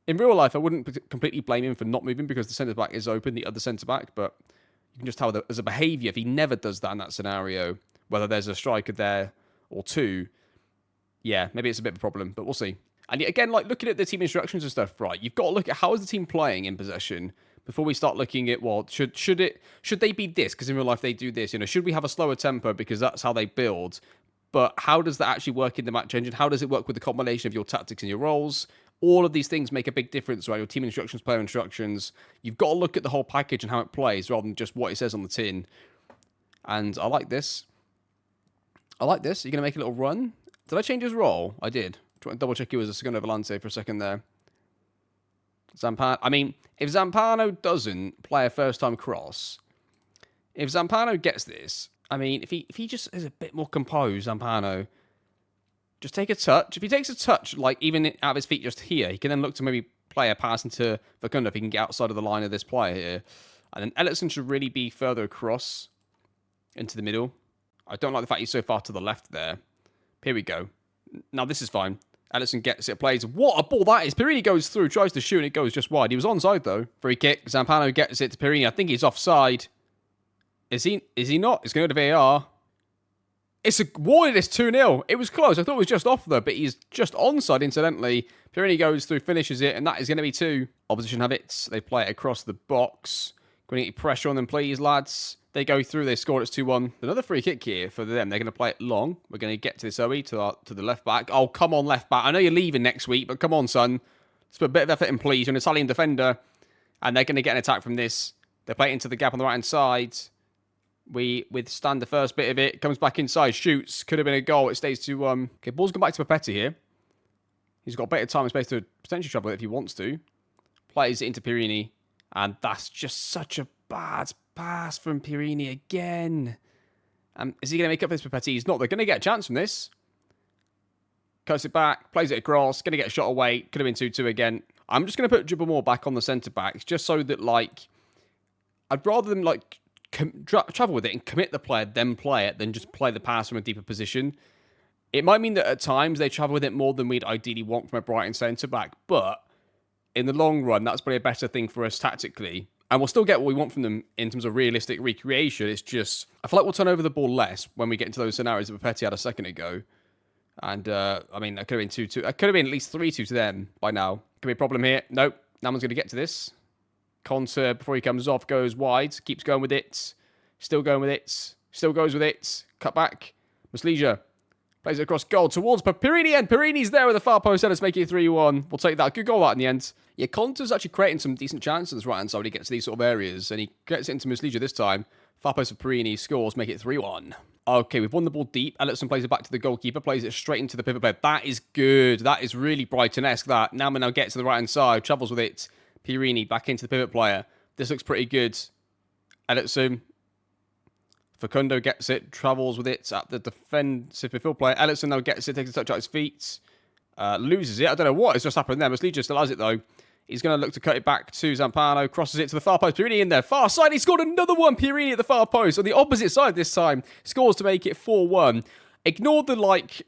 In real life, I wouldn't completely blame him for not moving because the centre-back is open, the other centre-back, but you can just tell that as a behaviour, if he never does that in that scenario, whether there's a striker there or 2, yeah, maybe it's a bit of a problem, but we'll see. And again, like looking at the team instructions and stuff, right, you've got to look at how is the team playing in possession before we start looking at, well, should they be this? Because in real life, they do this. You know, should we have a slower tempo because that's how they build? But how does that actually work in the match engine? How does it work with the combination of your tactics and your roles? All of these things make a big difference, right? Your team instructions, player instructions. You've got to look at the whole package and how it plays rather than just what it says on the tin. And I like this. You're going to make a little run. Did I change his role? I did. Trying to double check he was a Segundo Volante for a second there. Zampano. I mean, if Zampano doesn't play a first-time cross, if Zampano gets this, I mean, if he just is a bit more composed, Zampano, just take a touch. If he takes a touch, like even out of his feet just here, he can then look to maybe play a pass into Facundo if he can get outside of the line of this player here. And then Ellison should really be further across into the middle. I don't like the fact he's so far to the left there. Here we go. Now this is fine. Ellison gets it, plays. What a ball that is. Perini goes through, tries to shoot, and it goes just wide. He was onside, though. Free kick. Zampano gets it to Perini. I think he's offside. Is he not? It's going to go to VAR. It's awarded. It's 2-0. It was close. I thought it was just off, though, but he's just onside, incidentally. Perini goes through, finishes it, and that is going to be 2. Opposition have it. They play it across the box. Going to get pressure on them, please, lads. They go through, they score, it's 2-1. Another free kick here for them. They're going to play it long. We're going to get to this OE, to the left back. Oh, come on, left back. I know you're leaving next week, but come on, son. Let's put a bit of effort in, please. You're an Italian defender, and they're going to get an attack from this. They play it into the gap on the right-hand side. We withstand the first bit of it. Comes back inside, shoots. Could have been a goal. It stays 2-1. Okay, ball's gone back to Papetti here. He's got a bit of time and space to potentially travel it if he wants to. Plays it into Perini, and that's just such a bad pass from Perini again. Is he going to make up for this Papetti? He's not. They're going to get a chance from this. Cuts it back, plays it across, going to get a shot away. Could have been 2-2 again. I'm just going to put Dribble Moore back on the centre-backs just so that, like, I'd rather them, like, travel with it and commit the player, then play it, than just play the pass from a deeper position. It might mean that at times they travel with it more than we'd ideally want from a Brighton centre-back, but in the long run, that's probably a better thing for us tactically. And we'll still get what we want from them in terms of realistic recreation. It's just, I feel like we'll turn over the ball less when we get into those scenarios that Papetti had a second ago. And, I mean, that could have been 2-2. It could have been at least 3-2 to them by now. Could be a problem here. Nope. No one's going to get to this. Conter, before he comes off, goes wide. Keeps going with it. Still going with it. Still goes with it. Cut back. Muslija plays it across goal towards Perini, and Perini's there with the far post. Let's make it 3-1. We'll take that. Good goal that in the end. Yeah, Conter's actually creating some decent chances right-hand side when he gets to these sort of areas, and he gets it into Muslija this time. Far post for Perini, scores, make it 3-1. Okay, we've won the ball deep. Ellison plays it back to the goalkeeper, plays it straight into the pivot player. That is good. That is really Brighton-esque, that. Now gets to the right-hand side, travels with it. Perini back into the pivot player. This looks pretty good. Ellison. Facundo gets it, travels with it at the defensive midfield player. Ellison now gets it, takes a touch out his feet. Loses it. I don't know what has just happened there. Muslija still has it, though. He's going to look to cut it back to Zampano. Crosses it to the far post. Perini in there. Far side. He scored another one. Perini at the far post. On the opposite side this time. Scores to make it 4-1. Ignore the,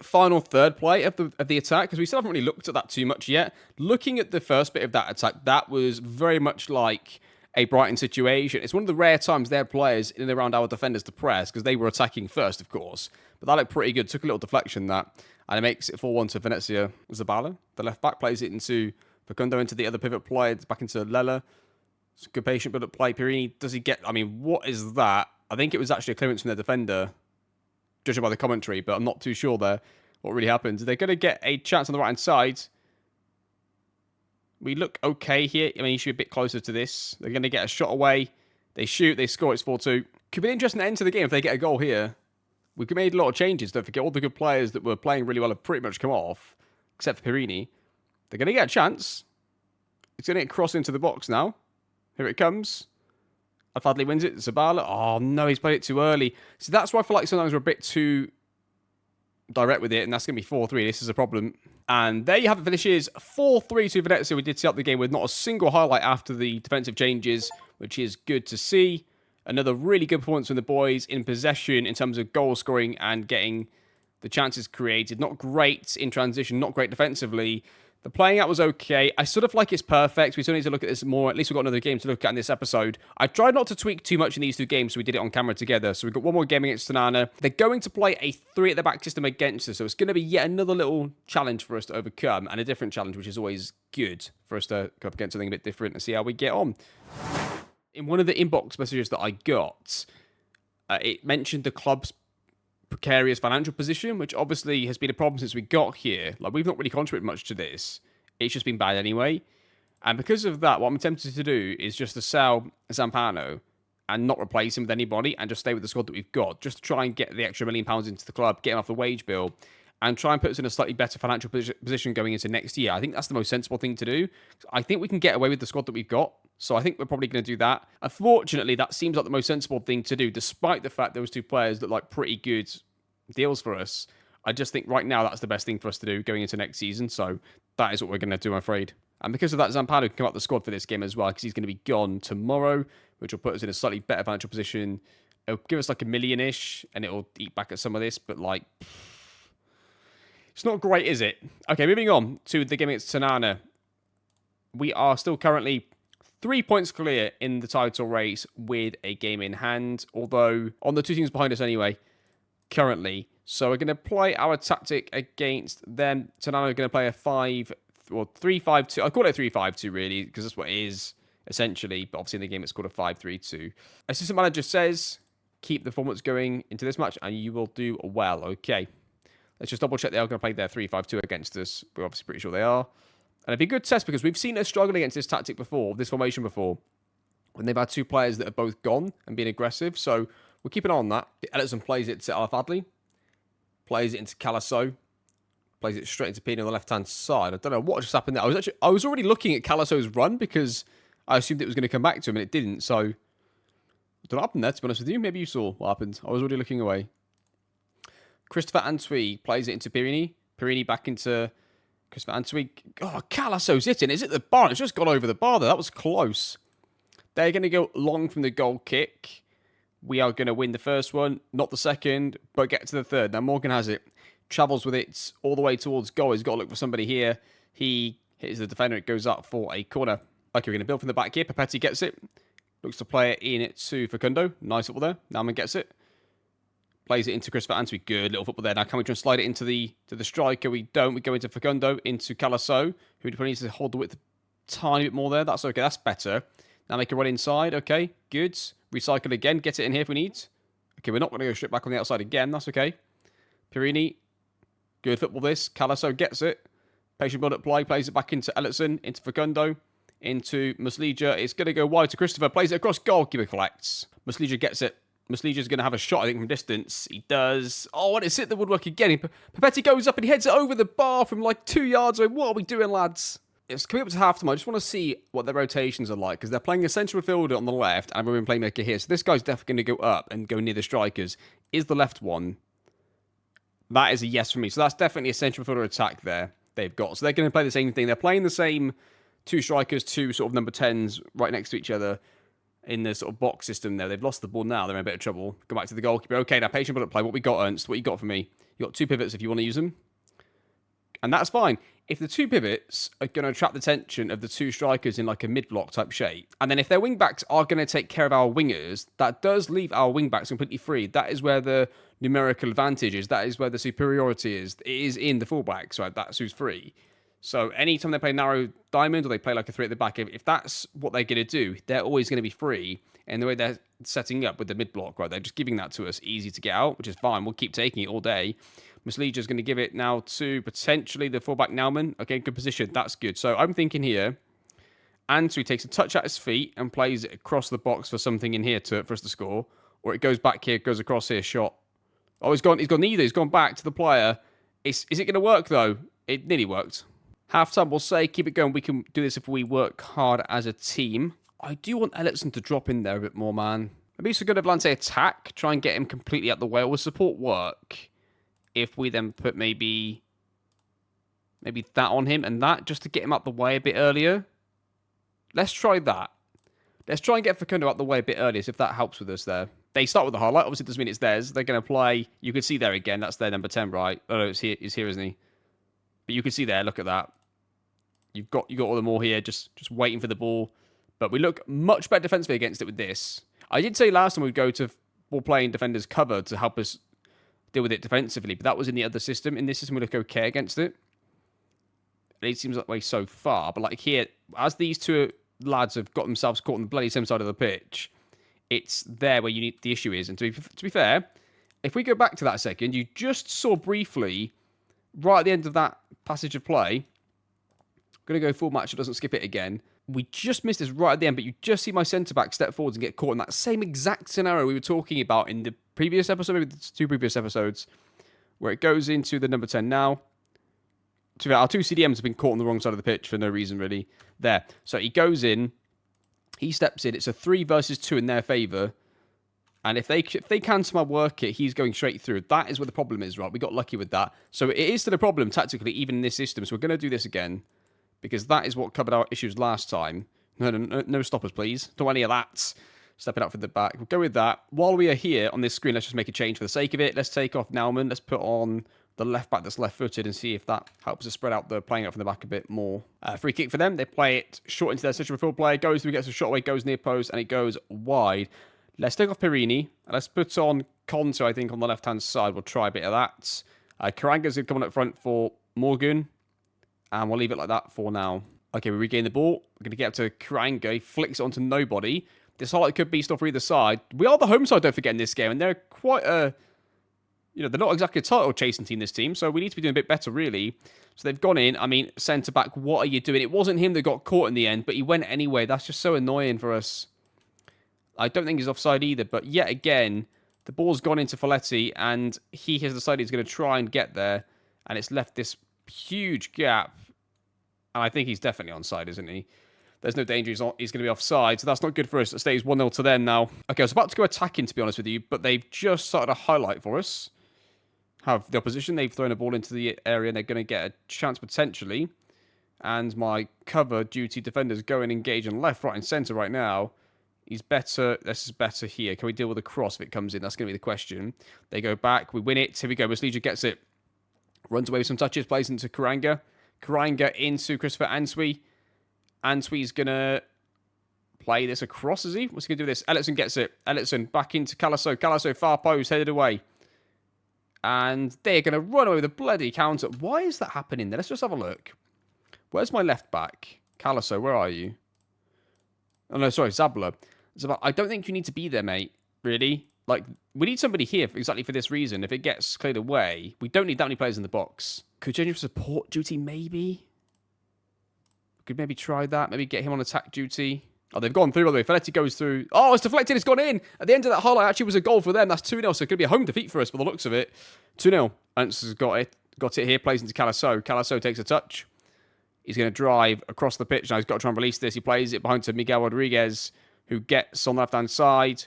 final third play of the attack, because we still haven't really looked at that too much yet. Looking at the first bit of that attack, that was very much like a Brighton situation. It's one of the rare times their players in and around our defenders to press, because they were attacking first, of course. But that looked pretty good. Took a little deflection, that. And it makes it 4-1 to Venezia. Zabala, the left back, plays it into Facundo, into the other pivot player. It's back into Lela. It's a good patient build-up play. Perini, does he get... I mean, what is that? I think it was actually a clearance from their defender, judging by the commentary, but I'm not too sure there what really happened. They're going to get a chance on the right-hand side. We look okay here. I mean, you should be a bit closer to this. They're going to get a shot away. They shoot. They score. It's 4-2. Could be an interesting end to the game if they get a goal here. We've made a lot of changes. Don't forget, all the good players that were playing really well have pretty much come off, except for Perini. They're going to get a chance. It's going to get crossed into the box now. Here it comes. Al-Fadli wins it. Zabala. Oh, no, he's played it too early. So that's why I feel like sometimes we're a bit too direct with it, and that's going to be 4-3. This is a problem. And there you have it. Finishes 4-3 to Venezia. We did see up the game with not a single highlight after the defensive changes, which is good to see. Another really good performance from the boys in possession in terms of goal scoring and getting the chances created. Not great in transition, not great defensively. The playing out was okay. I sort of like it's perfect. We still need to look at this more. At least we've got another game to look at in this episode. I tried not to tweak too much in these two games, so we did it on camera together. So we've got one more game against Tanana. They're going to play a 3 at the back system against us, so it's going to be yet another little challenge for us to overcome, and a different challenge, which is always good for us to go up against something a bit different and see how we get on. In one of the inbox messages that I got, it mentioned the club's precarious financial position, which obviously has been a problem since we got here. We've not really contributed much to this. It's just been bad anyway. And because of that, what I'm tempted to do is just to sell Zampano and not replace him with anybody and just stay with the squad that we've got, just to try and get the extra £1 million into the club, get him off the wage bill, and try and put us in a slightly better financial position going into next year. I think that's the most sensible thing to do. I think we can get away with the squad that we've got. So I think we're probably going to do that. Unfortunately, that seems like the most sensible thing to do, despite the fact those two players look like pretty good deals for us. I just think right now that's the best thing for us to do going into next season. So that is what we're going to do, I'm afraid. And because of that, Zampano can come up the squad for this game as well, because he's going to be gone tomorrow, which will put us in a slightly better financial position. It'll give us like $1 million-ish, and it'll eat back at some of this, but it's not great, is it? Okay, moving on to the game against Tanana. We are still currently 3 points clear in the title race with a game in hand, although on the two teams behind us anyway, currently. So we're going to play our tactic against them. Tanana are going to play a 3-5-2. I call it a 3-5-2 really, because that's what it is essentially, but obviously in the game it's called a 5-3-2. Assistant manager says, keep the performance going into this match and you will do well. Okay. Let's just double check they are going to play their 3-5-2 against us. We're obviously pretty sure they are. And it'd be a good test because we've seen us struggle against this tactic before, this formation before, when they've had two players that have both gone and been aggressive. So we'll keep an eye on that. Ellison plays it to Al-Fadli, plays it into Calasso, plays it straight into Pino on the left-hand side. I don't know what just happened there. I was already looking at Calasso's run because I assumed it was going to come back to him and it didn't. So I don't know what happened there, to be honest with you. Maybe you saw what happened. I was already looking away. Christopher Antwi plays it into Perini. Perini back into Christopher Antwi. Oh, Calasso's hitting. Is it the bar? It's just gone over the bar there. That was close. They're going to go long from the goal kick. We are going to win the first one, not the second, but get to the third. Now, Morgan has it. Travels with it all the way towards goal. He's got to look for somebody here. He hits the defender. It goes up for a corner. Okay, we're going to build from the back here. Papetti gets it. Looks to play it in to Facundo. Nice football there. Nauman gets it. Plays it into Christopher Antwi. Good little football there. Now, can we try and slide it into the striker? We don't. We go into Facundo, into Calasso, who probably needs to hold the width a tiny bit more there. That's okay. That's better. Now make a run inside. Okay, good. Recycle again. Get it in here if we need. Okay, we're not going to go straight back on the outside again. That's okay. Pirini. Good football this. Calasso gets it. Patient build-up play. Plays it back into Ellison. Into Facundo. Into Muslija. It's going to go wide to Christopher. Plays it across. Goalkeeper collects. Muslija gets it. Muslija's going to have a shot, I think, from distance. He does. Oh, and it's hit the woodwork again. Papetti goes up and he heads it over the bar from like 2 yards away. What are we doing, lads? It's coming up to half-time. I just want to see what their rotations are like, because they're playing a central midfielder on the left and we're in playmaker here. So this guy's definitely going to go up and go near the strikers. Is the left one? That is a yes for me. So that's definitely a central midfielder attack there they've got. So they're going to play the same thing. They're playing the same 2 strikers, 2 sort of number 10s right next to each other in the sort of box system there. They've lost the ball now. They're in a bit of trouble. Go back to the goalkeeper. Okay, now patient bullet play. What we got, Ernst? What you got for me? You got 2 pivots if you want to use them. And that's fine. If the 2 pivots are going to attract the attention of the 2 strikers in like a mid-block type shape, and then if their wing-backs are going to take care of our wingers, that does leave our wing-backs completely free. That is where the numerical advantage is. That is where the superiority is. It is in the fullbacks, right? That's who's free. So anytime they play narrow diamond or they play like a 3 at the back, if that's what they're going to do, they're always going to be free. And the way they're setting up with the mid-block, right, they're just giving that to us easy to get out, which is fine. We'll keep taking it all day. Muslija's going to give it now to potentially the fullback Nauman. Okay, good position. That's good. So I'm thinking here, Antwi takes a touch at his feet and plays it across the box for something in here for us to score. Or it goes back here, goes across here, shot. Oh, he's gone neither. He's gone back to the player. Is it going to work, though? It nearly worked. Half-time, we'll say, keep it going. We can do this if we work hard as a team. I do want Ellison to drop in there a bit more, man. Maybe it's a good Atlante attack. Try and get him completely out the way. Will support work if we then put maybe that on him and that, just to get him out the way a bit earlier. Let's try that. Let's try and get Facundo out the way a bit earlier, so if that helps with us there. They start with the highlight. Obviously, it doesn't mean it's theirs. They're going to play. You can see there again. That's their number 10, right? Oh, no, he's here, isn't he? But you can see there. Look at that. You got all them all here, just waiting for the ball. But we look much better defensively against it with this. I did say last time we'd go to ball playing defenders cover to help us deal with it defensively, but that was in the other system. In this system, we look okay against it. It seems that way so far. But like here, as these 2 lads have got themselves caught on the bloody same side of the pitch, it's there where the issue is. And to be fair, if we go back to that a second, you just saw briefly, right at the end of that passage of play, I'm going to go full match so it doesn't skip it again. We just missed this right at the end, but you just see my centre-back step forwards and get caught in that same exact scenario we were talking about in the previous episode, maybe the 2 previous episodes, where it goes into the number 10 now. Our 2 CDMs have been caught on the wrong side of the pitch for no reason, really. There. So he goes in, he steps in, it's a 3 versus 2 in their favour, and if they can somehow work it, he's going straight through. That is where the problem is, right? We got lucky with that. So it is still a problem, tactically, even in this system, so we're going to do this again. Because that is what covered our issues last time. No stoppers, please. Don't want any of that. Step it out for the back. We'll go with that. While we are here on this screen, let's just make a change for the sake of it. Let's take off Nauman. Let's put on the left back that's left-footed and see if that helps us spread out the playing out from the back a bit more. Free kick for them. They play it short into their central midfield player. Goes through, gets a shot away, goes near post, and it goes wide. Let's take off Pirini. Let's put on Conto, I think, on the left-hand side. We'll try a bit of that. Karanga's going to come on up front for Morgan. And we'll leave it like that for now. Okay, we regain the ball. We're going to get up to Karanga. He flicks it onto nobody. This highlight could be stuff for either side. We are the home side, don't forget, in this game. And they're quite a... they're not exactly a title-chasing team, this team. So we need to be doing a bit better, really. So they've gone in. I mean, centre-back, what are you doing? It wasn't him that got caught in the end, but he went anyway. That's just so annoying for us. I don't think he's offside either. But yet again, the ball's gone into Folletti. And he has decided he's going to try and get there. And it's left this huge gap. And I think he's definitely onside, isn't he? There's no danger he's going to be offside, so that's not good for us. It stays 1-0 to them now. Okay, I was about to go attacking, to be honest with you, but they've just started a highlight for us. Have the opposition. They've thrown a ball into the area, and they're going to get a chance potentially. And my cover duty defenders go and engage on left, right, and centre right now. He's better. This is better here. Can we deal with a cross if it comes in? That's going to be the question. They go back. We win it. Here we go. Muslija gets it. Runs away with some touches. Plays into Karanga. Karanga into Christopher Antwi. Antoi's going to play this across, is he? What's he going to do with this? Ellison gets it. Ellison back into Calasso. Calasso, far post, headed away. And they're going to run away with a bloody counter. Why is that happening there? Let's just have a look. Where's my left back? Calasso, where are you? Oh, no, sorry, Zabla. I don't think you need to be there, mate. Really? Like, we need somebody here exactly for this reason. If it gets cleared away, we don't need that many players in the box. Could change for support duty, maybe? Could maybe try that. Maybe get him on attack duty. Oh, they've gone through, by the way. Ferretti goes through. Oh, it's deflected. It's gone in. At the end of that highlight, actually was a goal for them. That's 2-0, so it could be a home defeat for us by the looks of it. 2-0. Ernst has got it here. Plays into Calasso. Calasso takes a touch. He's going to drive across the pitch. Now he's got to try and release this. He plays it behind to Miguel Rodriguez, who gets on the left-hand side.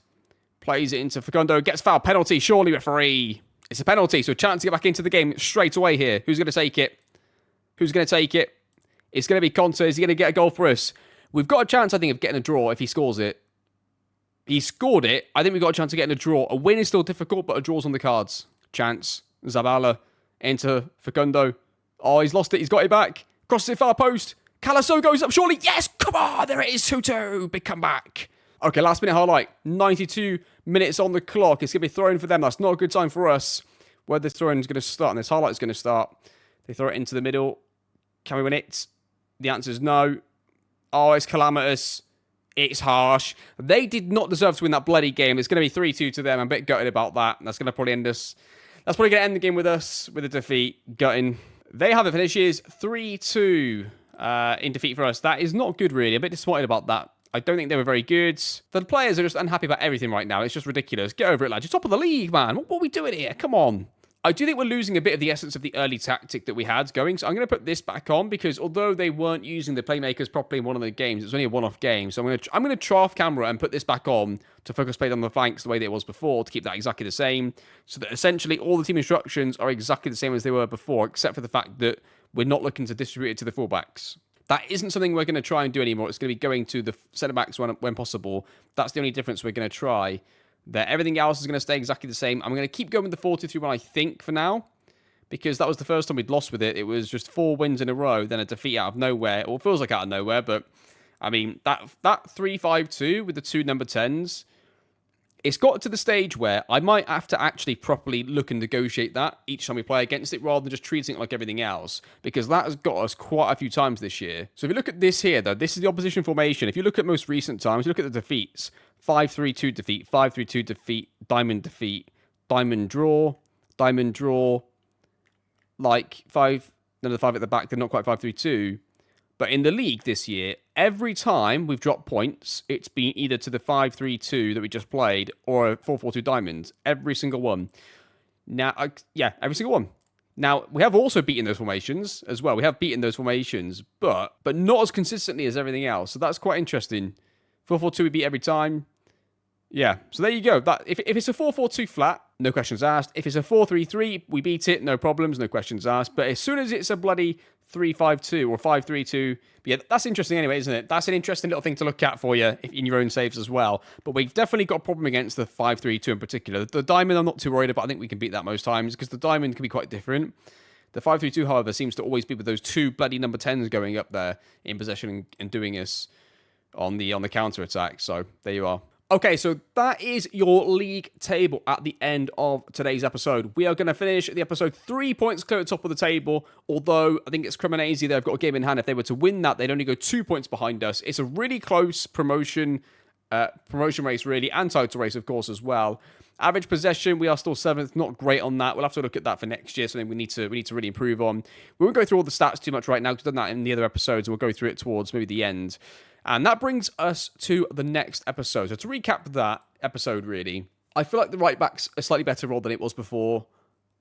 Plays it into Facundo. Gets foul. Penalty. Surely, referee. It's a penalty, so a chance to get back into the game straight away here. Who's going to take it? Who's going to take it? It's going to be Conte. Is he going to get a goal for us? We've got a chance, I think, of getting a draw if he scores it. He scored it. I think we've got a chance of getting a draw. A win is still difficult, but a draw's on the cards. Chance. Zabala into Facundo. Oh, he's lost it. He's got it back. Crosses it far post. Calasso goes up. Surely. Yes. Come on. There it is. 2-2. Big comeback. Okay, last minute highlight. 92 minutes on the clock. It's going to be thrown for them. That's not a good time for us. Where this throw-in is going to start and this highlight is going to start. They throw it into the middle. Can we win it? The answer is no. Oh, it's calamitous. It's harsh. They did not deserve to win that bloody game. It's going to be 3-2 to them. I'm a bit gutted about that. That's going to probably end us. That's probably going to end the game with us with a defeat. Gutting. They have it finishes 3-2 in defeat for us. That is not good, really. A bit disappointed about that. I don't think they were very good. The players are just unhappy about everything right now. It's just ridiculous. Get over it, lads. You're top of the league, man. What are we doing here? Come on. I do think we're losing a bit of the essence of the early tactic that we had going. So I'm going to put this back on because although they weren't using the playmakers properly in one of the games, it was only a one-off game. So I'm going to try off camera and put this back on to focus play on the flanks the way that it was before to keep that exactly the same. So that essentially all the team instructions are exactly the same as they were before, except for the fact that we're not looking to distribute it to the fullbacks. That isn't something we're going to try and do anymore. It's going to be going to the centre-backs when possible. That's the only difference we're going to try. That everything else is going to stay exactly the same. I'm going to keep going with the 4-2-3-1, I think, for now. Because that was the first time we'd lost with it. It was just 4 wins in a row, then a defeat out of nowhere. Or it feels like out of nowhere, but... I mean, that 3-5-2 with the 2 number 10s... It's got to the stage where I might have to actually properly look and negotiate that each time we play against it rather than just treating it like everything else. Because that has got us quite a few times this year. So if you look at this here, though, this is the opposition formation. If you look at most recent times, you look at the defeats. 5-3-2 defeat, 5-3-2 defeat, diamond draw, like 5, another 5 at the back, they're not quite 5-3-2. But in the league this year, every time we've dropped points, it's been either to the 5-3-2 that we just played or a 4-4-2 diamond. Every single one. Now, every single one. Now, we have also beaten those formations as well. We have beaten those formations, but not as consistently as everything else. So that's quite interesting. 4-4-2 we beat every time. Yeah, so there you go. That if it's a 4-4-2 flat, no questions asked. If it's a 4-3-3, we beat it, no problems, no questions asked. But as soon as it's a bloody 3-5-2 or 5-3-2, yeah, that's interesting anyway, isn't it? That's an interesting little thing to look at for you in your own saves as well. But we've definitely got a problem against the 5-3-2 in particular. The diamond I'm not too worried about. I think we can beat that most times because the diamond can be quite different. The 5-3-2, however, seems to always be with those 2 bloody number 10s going up there in possession and doing us on the counter attack. So there you are. Okay, so that is your league table at the end of today's episode. We are going to finish the episode 3 points clear at the top of the table, although I think it's Cremonese. They've got a game in hand. If they were to win that, they'd only go 2 points behind us. It's a really close promotion race, really, and title race, of course, as well. Average possession, we are still 7th. Not great on that. We'll have to look at that for next year, something we need to really improve on. We won't go through all the stats too much right now, because we've done that in the other episodes, and we'll go through it towards maybe the end. And that brings us to the next episode. So to recap that episode, really, I feel like the right back's a slightly better role than it was before.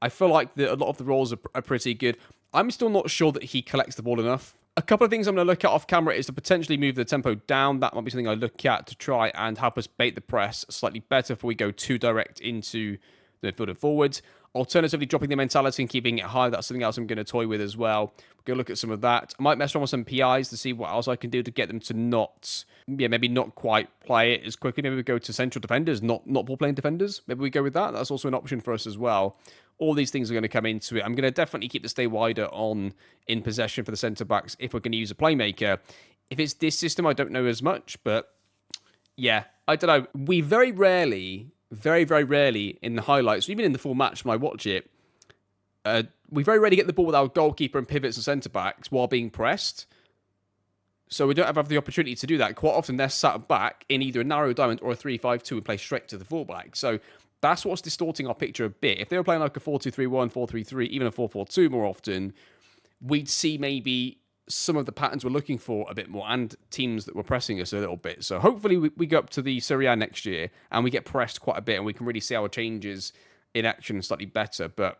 I feel like a lot of the roles are pretty good. I'm still not sure that he collects the ball enough. A couple of things I'm going to look at off camera is to potentially move the tempo down. That might be something I look at to try and help us bait the press slightly better before we go too direct into the midfield and forwards. Alternatively, dropping the mentality and keeping it high. That's something else I'm going to toy with as well. We're going to look at some of that. I might mess around with some PIs to see what else I can do to get them to maybe not quite play it as quickly. Maybe we go to central defenders, not ball-playing defenders. Maybe we go with that. That's also an option for us as well. All these things are going to come into it. I'm going to definitely keep the stay wider on in possession for the centre-backs if we're going to use a playmaker. If it's this system, I don't know as much, but yeah, I don't know. We very rarely, very, very rarely in the highlights, even in the full match when I watch it, we very rarely get the ball with our goalkeeper and pivots and centre-backs while being pressed. So we don't have the opportunity to do that. Quite often they're sat back in either a narrow diamond or a 3-5-2 and play straight to the fullback. So that's what's distorting our picture a bit. If they were playing like a 4-2-3-1, 4-3-3, even a 4-4-2 more often, we'd see maybe some of the patterns we're looking for a bit more and teams that were pressing us a little bit. So hopefully we go up to the Serie A next year and we get pressed quite a bit and we can really see our changes in action slightly better. But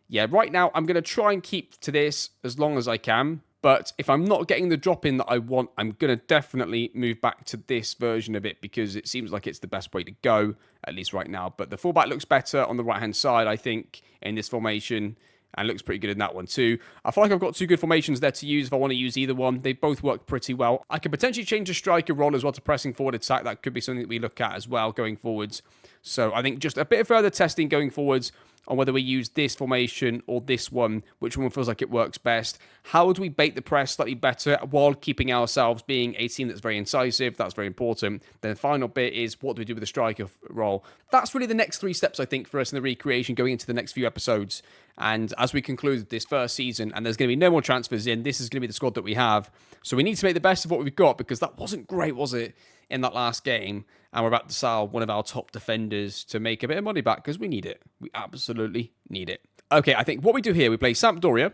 yeah, right now I'm going to try and keep to this as long as I can. But if I'm not getting the drop in that I want, I'm going to definitely move back to this version of it because it seems like it's the best way to go, at least right now. But the fullback looks better on the right-hand side, I think, in this formation, and looks pretty good in that one too. I feel like I've got two good formations there to use if I want to use either one. They both work pretty well. I could potentially change the striker role as well to pressing forward attack. That could be something that we look at as well going forwards. So I think just a bit of further testing going forwards on whether we use this formation or this one, which one feels like it works best. How do we bait the press slightly better while keeping ourselves being a team that's very incisive? That's very important. Then the final bit is what do we do with the striker role? That's really the next three steps, I think, for us in the recreation going into the next few episodes. And as we conclude this first season, and there's going to be no more transfers in, this is going to be the squad that we have. So we need to make the best of what we've got because that wasn't great, was it, in that last game? And we're about to sell one of our top defenders to make a bit of money back because we need it. We absolutely need it. Okay, I think what we do here, we play Sampdoria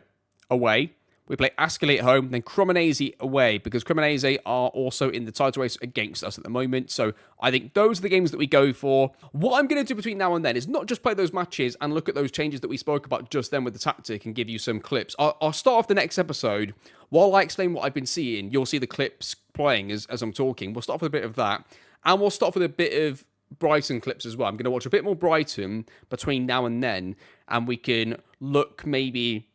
away. We play Ascoli at home, then Cremonese away, because Cremonese are also in the title race against us at the moment. So I think those are the games that we go for. What I'm going to do between now and then is not just play those matches and look at those changes that we spoke about just then with the tactic and give you some clips. I'll start off the next episode. While I explain what I've been seeing, you'll see the clips playing as I'm talking. We'll start off with a bit of that. And we'll start off with a bit of Brighton clips as well. I'm going to watch a bit more Brighton between now and then. And we can look maybe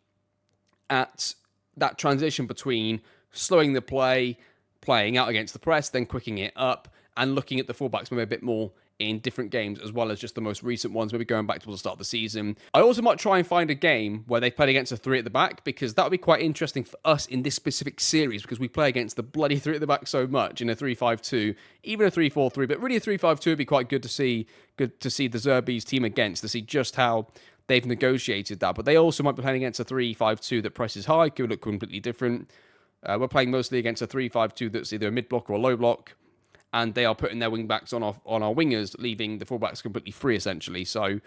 at that transition between slowing the play, playing out against the press, then quicking it up, and looking at the fullbacks maybe a bit more in different games, as well as just the most recent ones, maybe going back to the start of the season. I also might try and find a game where they played against a three at the back, because that would be quite interesting for us in this specific series, because we play against the bloody three at the back so much in a 3-5-2, even a 3-4-3, but really a 3-5-2 would be quite good to see De Zerbi's team against, to see just how they've negotiated that. But they also might be playing against a 3-5-2 that presses high, could look completely different. We're playing mostly against a 3-5-2 that's either a mid-block or a low block, and they are putting their wing-backs on our wingers, leaving the full-backs completely free, essentially. So,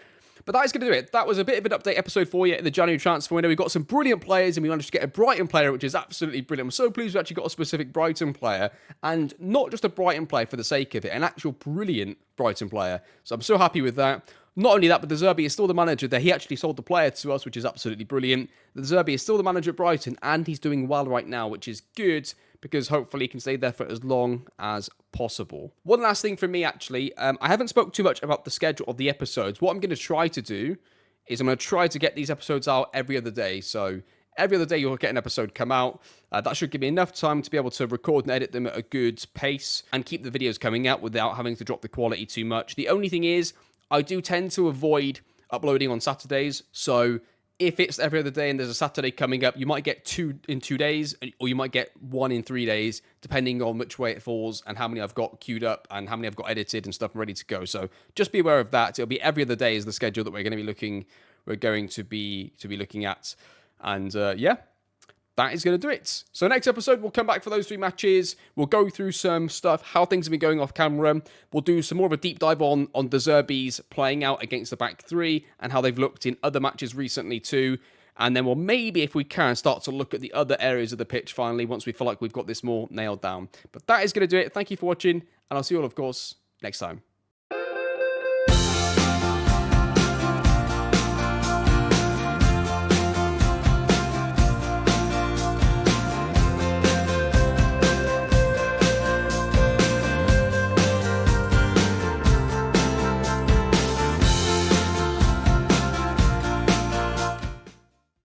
but that is going to do it. That was a bit of an update episode for you in the January transfer window. We've got some brilliant players, and we managed to get a Brighton player, which is absolutely brilliant. I'm so pleased we actually got a specific Brighton player, and not just a Brighton player for the sake of it, an actual brilliant Brighton player. So I'm so happy with that. Not only that, but De Zerbi is still the manager there. He actually sold the player to us, which is absolutely brilliant. De Zerbi is still the manager at Brighton, and he's doing well right now, which is good, because hopefully he can stay there for as long as possible. One last thing from me, actually. I haven't spoke too much about the schedule of the episodes. What I'm going to try to do is I'm going to try to get these episodes out every other day. So every other day you'll get an episode come out. That should give me enough time to be able to record and edit them at a good pace and keep the videos coming out without having to drop the quality too much. The only thing is, I do tend to avoid uploading on Saturdays. So if it's every other day and there's a Saturday coming up, you might get 2 in 2 days, or you might get 1 in 3 days, depending on which way it falls and how many I've got queued up and how many I've got edited and stuff ready to go. So just be aware of that. It'll be every other day is the schedule that we're going to be looking at. And yeah, that is going to do it. So next episode, we'll come back for those 3 matches. We'll go through some stuff, how things have been going off camera. We'll do some more of a deep dive on De Zerbi's playing out against the back 3 and how they've looked in other matches recently too. And then we'll maybe, if we can, start to look at the other areas of the pitch finally once we feel like we've got this more nailed down. But that is going to do it. Thank you for watching, and I'll see you all, of course, next time.